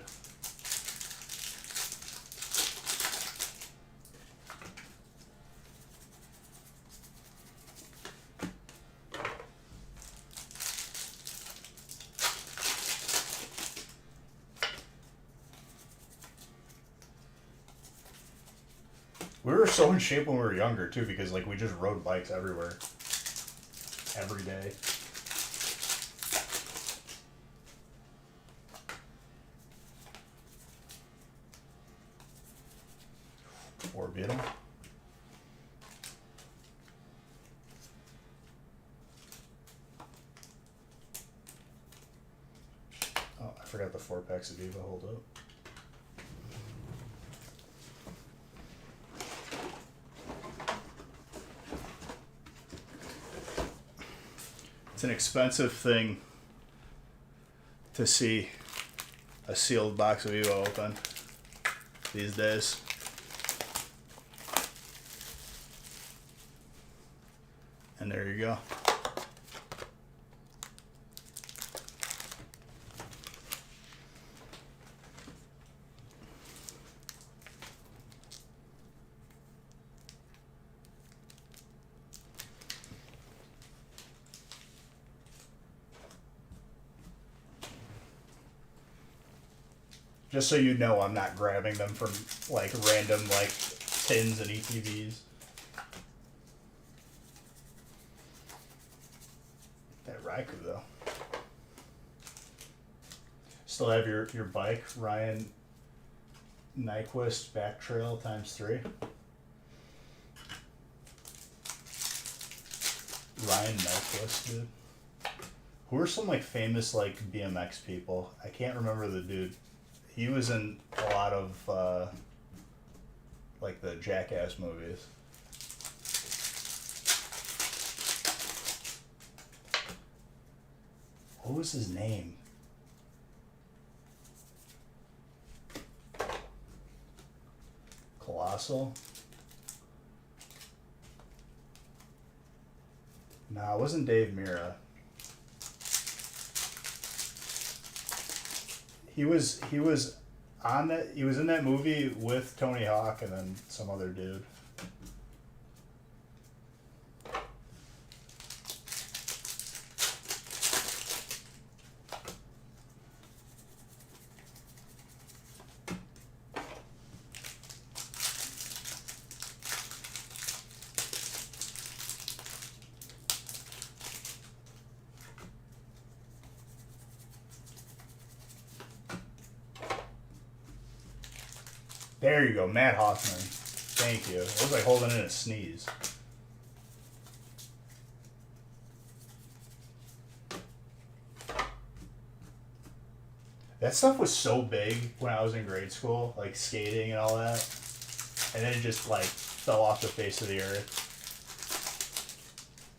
We were so in shape when we were younger too, because like we just rode bikes everywhere, every day. Orbital. Oh, I forgot the 4-packs of Viva. Hold up. It's an expensive thing to see a sealed box of Evo open these days. And there you go. Just so you know, I'm not grabbing them from like random like tins and ETVs. That Raikou though. Still have your bike, Ryan Nyquist back trail ×3. Ryan Nyquist, dude. Who are some like famous like BMX people? I can't remember the dude. He was in a lot of like the Jackass movies. What was his name? Colossal? No, it wasn't Dave Mira. He was on that. He was in that movie with Tony Hawk and then some other dude. There you go, Matt Hoffman. Thank you. It was like holding in a sneeze. That stuff was so big when I was in grade school, like skating and all that. And then it just like fell off the face of the earth.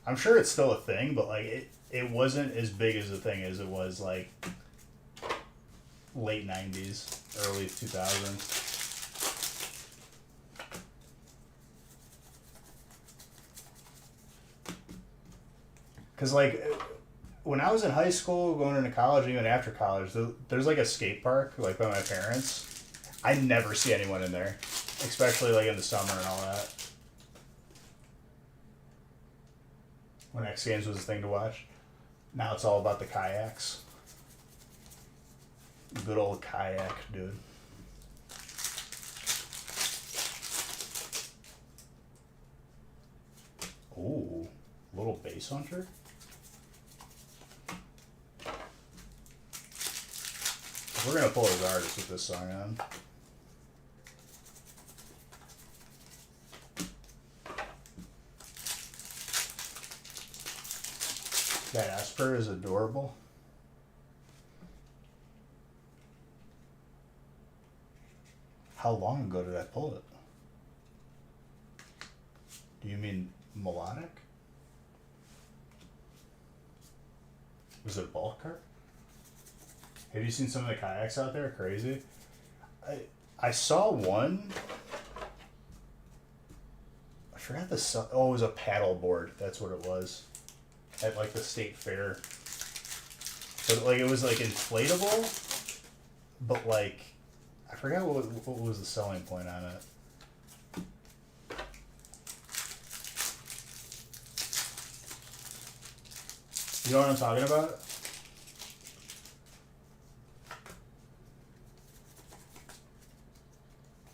I'm sure it's still a thing, but like it wasn't as big as a thing as it was like late 90s, early 2000s. Because, like, when I was in high school, going into college, even after college, there's, like, a skate park, like, by my parents. I never see anyone in there, especially, like, in the summer and all that. when X Games was a thing to watch. Now it's all about the kayaks. Good old kayak, dude. Ooh, little bass hunter. We're gonna pull his artist with this song on. That Esper is adorable. How long ago did I pull it? Do you mean melodic? Was it a bulk cart? Have you seen some of the kayaks out there? Crazy. I saw one. I forgot the. Oh, it was a paddle board. That's what it was. At like the state fair. But like it was like inflatable, but like I forgot what was the selling point on it. You know what I'm talking about?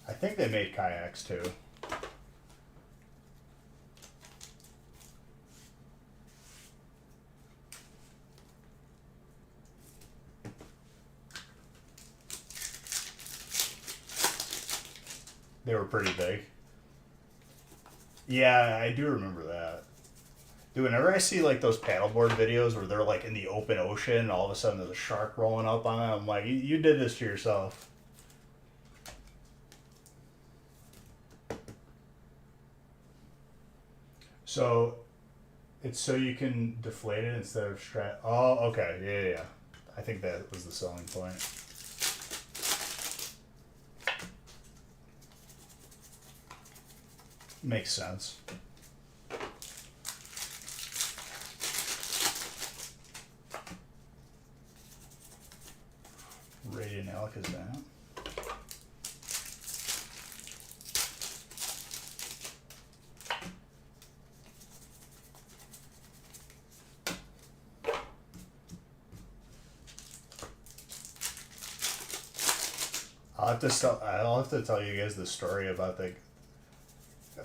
I think they made kayaks too. They were pretty big. Yeah, I do remember that. Dude, whenever I see like those paddleboard videos where they're like in the open ocean and all of a sudden there's a shark rolling up on it, I'm like, you did this to yourself. So, it's so you can deflate it instead of strap. Oh, okay, yeah. I think that was the selling point. Makes sense. Radiant Alakazam. I'll have to tell you guys the story about the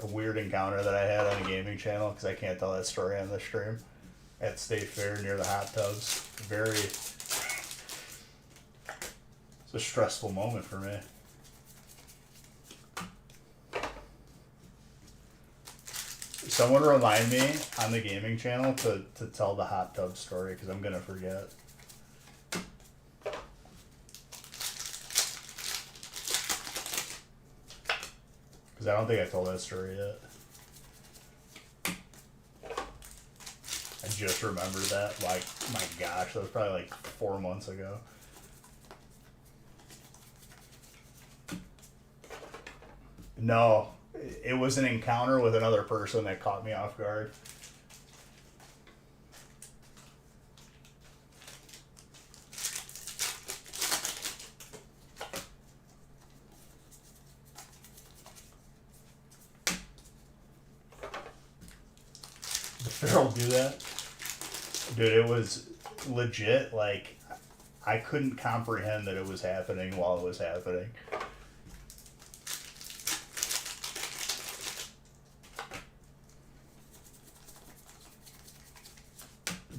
weird encounter that I had on a gaming channel because I can't tell that story on the stream at State Fair near the hot tubs. It's a stressful moment for me. Someone remind me on the gaming channel to tell the hot tub story because I'm gonna forget. Because I don't think I told that story yet. I just remembered that. Like, my gosh, that was probably like 4 months ago. No, it was an encounter with another person that caught me off guard. The Pharaoh do that? Dude, it was legit, like, I couldn't comprehend that it was happening while it was happening.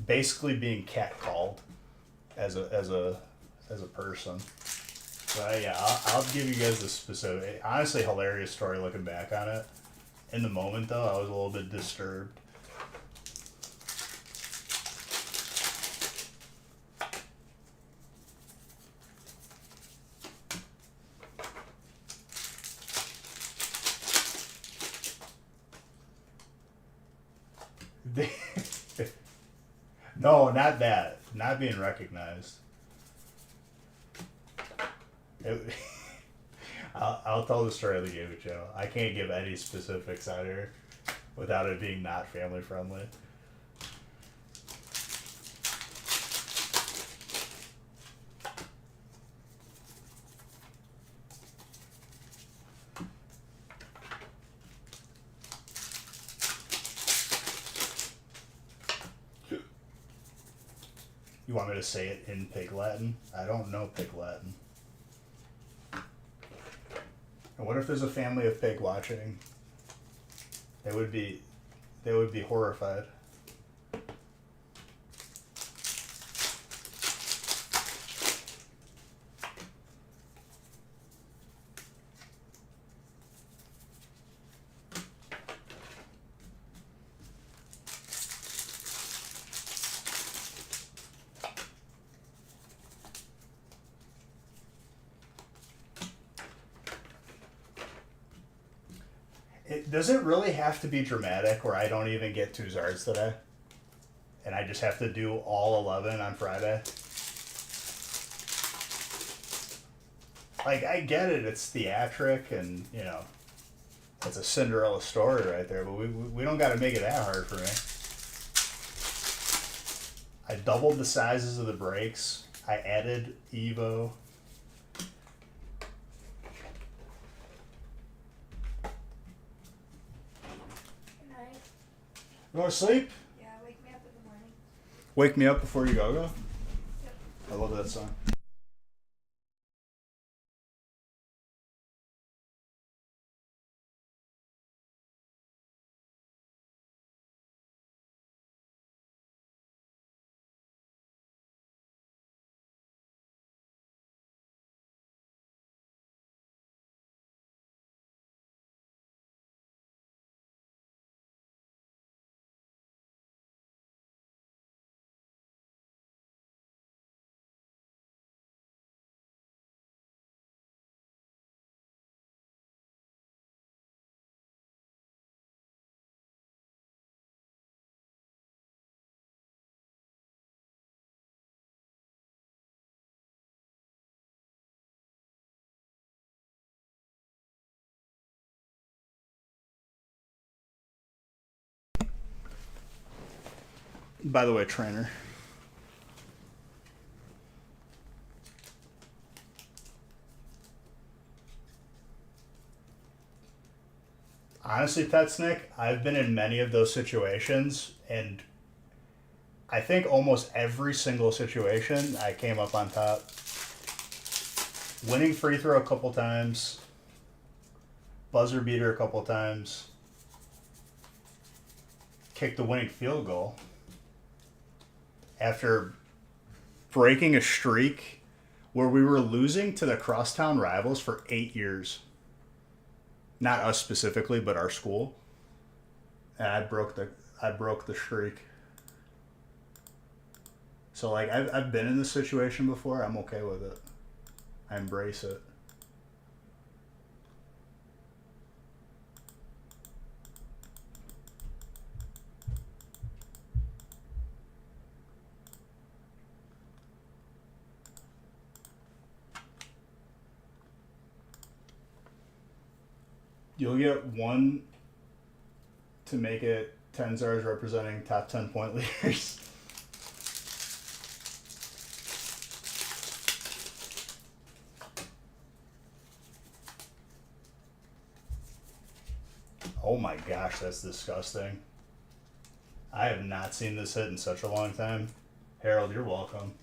Basically being catcalled as a person. But yeah, I'll give you guys the specific. Honestly, hilarious story looking back on it. In the moment, though, I was a little bit disturbed. No, not that. Not being recognized. I'll tell the story of the gaming channel. I can't give any specifics out here without it being not family friendly. You want me to say it in Pig Latin? I don't know Pig Latin. And what if there's a family of pig watching? They would be horrified. Does it really have to be dramatic where I don't even get 2 Zards today? And I just have to do all 11 on Friday? Like, I get it, it's theatric and, you know, it's a Cinderella story right there, but we don't gotta make it that hard for me. I doubled the sizes of the brakes. I added Evo. You want to sleep? Yeah, wake me up in the morning. Wake me up before you go? Yep. I love that song. By the way, trainer. Honestly, Petsnick, I've been in many of those situations, and I think almost every single situation I came up on top. Winning free throw a couple times, buzzer beater a couple times, kicked the winning field goal after breaking a streak where we were losing to the crosstown rivals for 8 years. Not us specifically, but our school. And I broke the streak. So like I've been in this situation before. I'm okay with it. I embrace it. You'll get one to make it 10 stars representing top 10 point leaders. Oh my gosh, that's disgusting. I have not seen this hit in such a long time. Harold, you're welcome.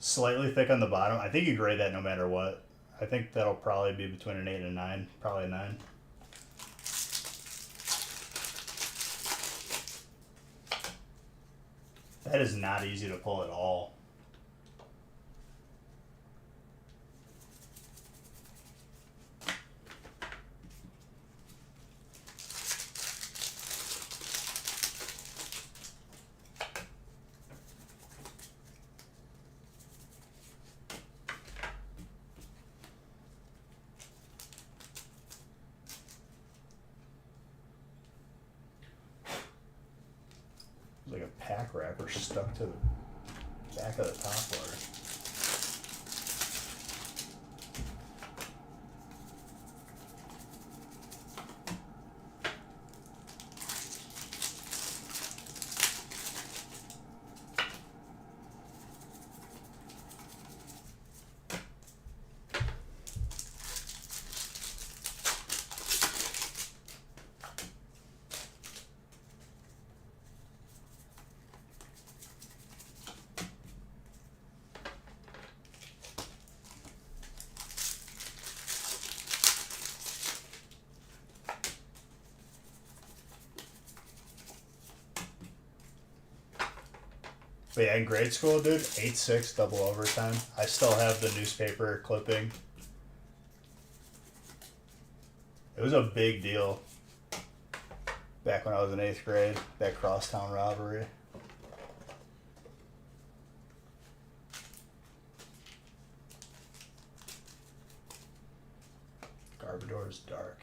Slightly thick on the bottom. I think you grade that no matter what. I think that'll probably be between an 8 and a 9. Probably a 9. That is not easy to pull at all. Like a pack wrapper stuck to the back of the top loader. But yeah, in grade school, dude, 8-6 double overtime. I still have the newspaper clipping. It was a big deal back when I was in 8th grade, that crosstown robbery. Garbador is dark.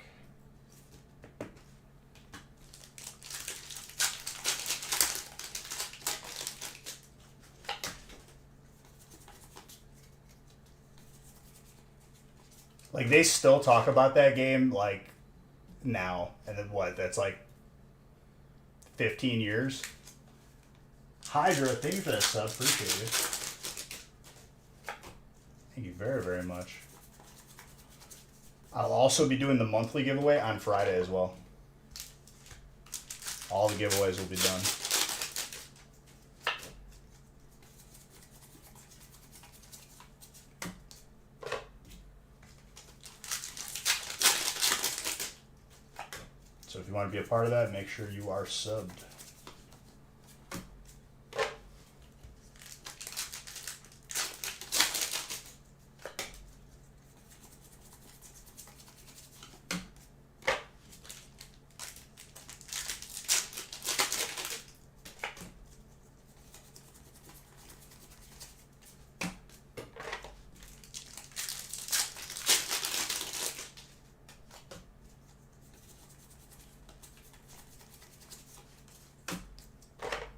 Like, they still talk about that game, like, now. And then what? That's like 15 years? Hydra, thank you for that sub. Appreciate it. Thank you very, very much. I'll also be doing the monthly giveaway on Friday as well. All the giveaways will be done. So if you want to be a part of that, make sure you are subbed.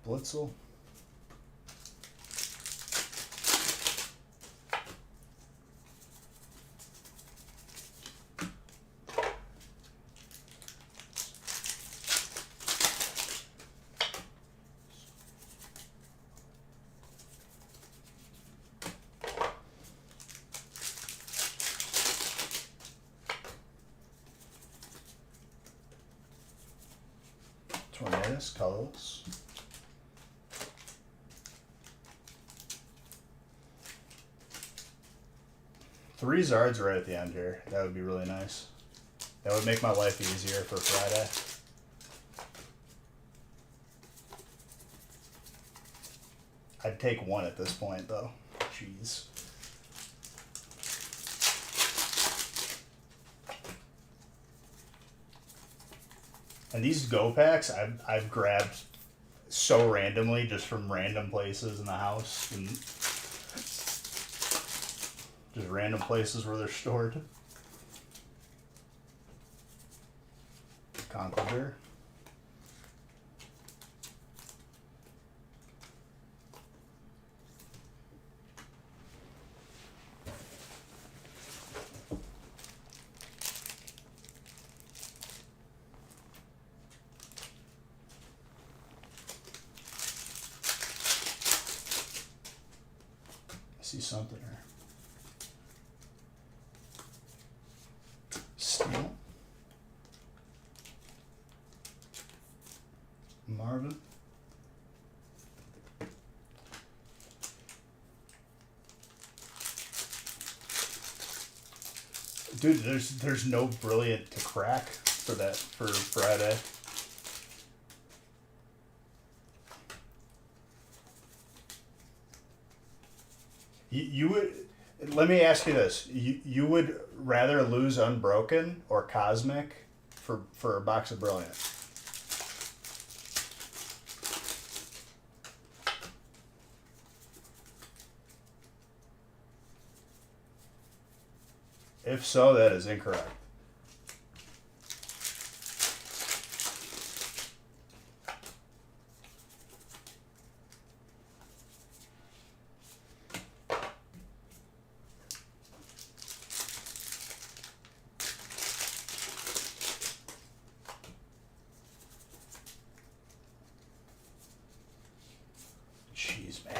Blitzel. Tornadoes, colors. Three Zards right at the end here. That would be really nice. That would make my life easier for Friday. I'd take one at this point, though. Jeez. And these Go Packs, I've grabbed so randomly, just from random places in the house. And just random places where they're stored. Conqueror. I see something here. Steel. Marvin. Dude, there's no brilliant to crack for that for Friday. You would, let me ask you this. You would rather lose Unbroken or Cosmic for a box of Brilliant? If so, that is incorrect. Jeez, man.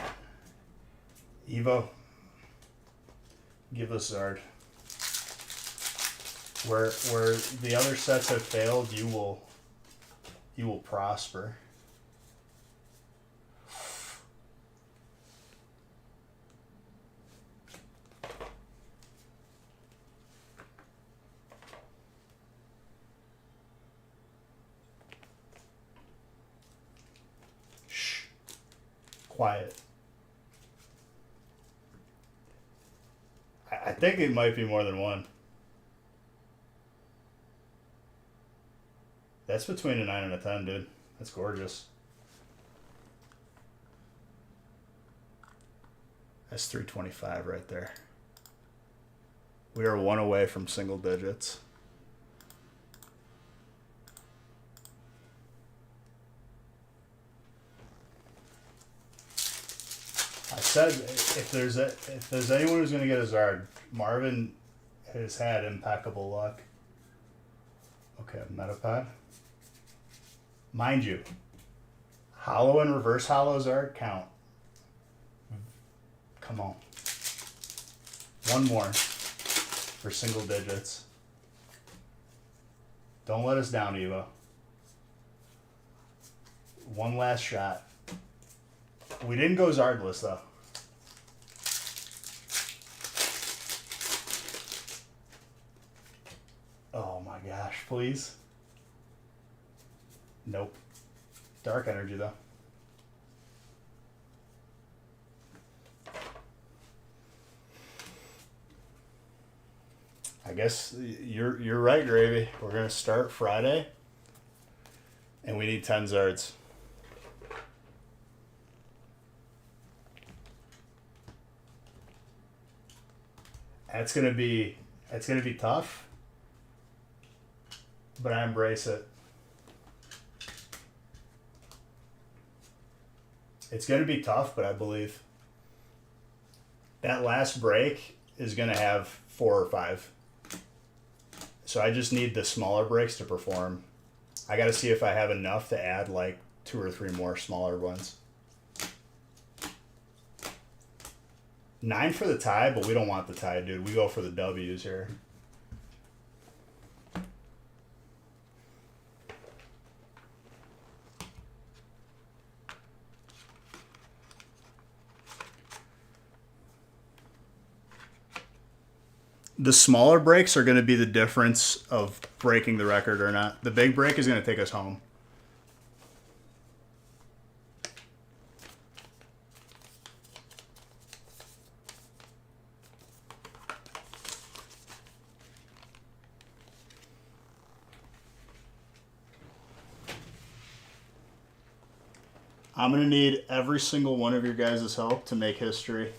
Evo, give us Zard. Where the other sets have failed, you will prosper. Shh. Quiet. think it might be more than one. That's between a 9 and a 10, dude. That's gorgeous. That's 325 right there. We are one away from single digits. I said if there's anyone who's going to get a Zard, Marvin has had impeccable luck. Okay, Metapod. Mind you, hollow and reverse hollow Zard count. Come on. One more for single digits. Don't let us down, Eva. One last shot. We didn't go Zardless, though. Oh my gosh, please. Nope. Dark energy, though. I guess you're right, Gravy. We're gonna start Friday, and we need 10 Zards. It's gonna be tough, but I embrace it. It's gonna be tough, but I believe that last break is gonna have 4 or 5. So I just need the smaller breaks to perform. I got to see if I have enough to add like 2 or 3 more smaller ones. 9 for the tie, but we don't want the tie, dude. We go for the W's here. The smaller breaks are going to be the difference of breaking the record or not. The big break is going to take us home. I'm going to need every single one of your guys' help to make history.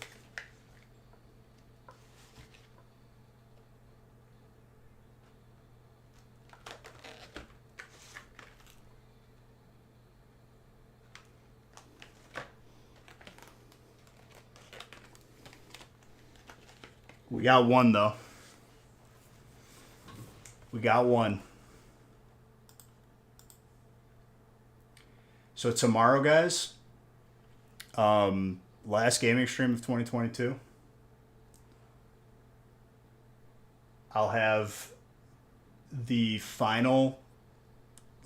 We got one, though. We got one. So tomorrow, guys, last gaming stream of 2022, I'll have the final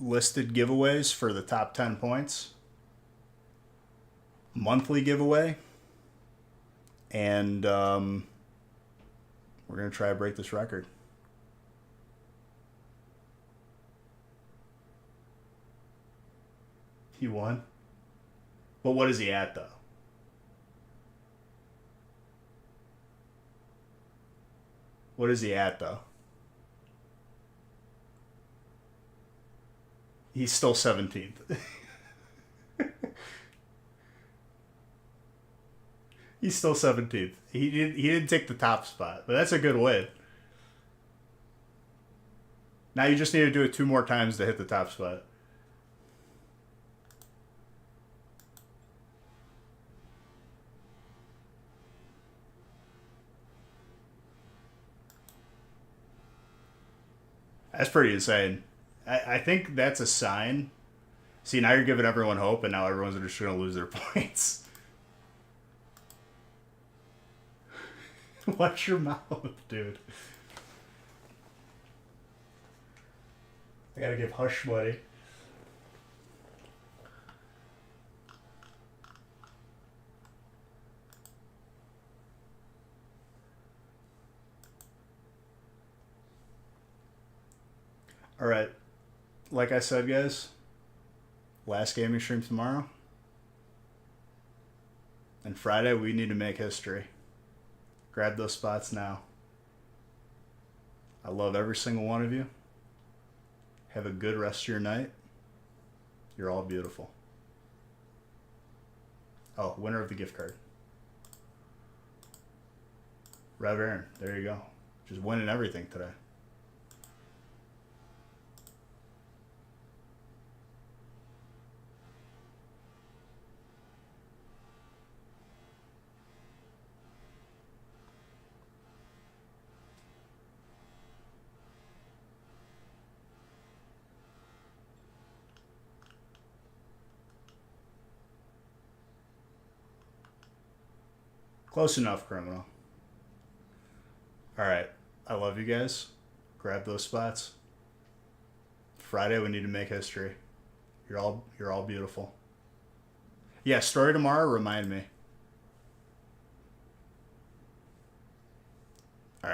listed giveaways for the top 10 points, monthly giveaway, and we're going to try to break this record. He won? But what is he at, though? What is he at, though? He's still 17th. He's still 17th. He didn't take the top spot, but that's a good win. Now you just need to do it 2 more times to hit the top spot. That's pretty insane. I think that's a sign. See, now you're giving everyone hope, and now everyone's just going to lose their points. Watch your mouth, dude. I gotta give hush money. Alright. Like I said, guys, last gaming stream tomorrow. And Friday, we need to make history. Grab those spots now. I love every single one of you. Have a good rest of your night. You're all beautiful. Oh, winner of the gift card. Rev Aaron. There you go. Just winning everything today. Close enough, criminal. All right. I love you guys. Grab those spots. Friday we need to make history. You're all beautiful. Yeah, story tomorrow, remind me.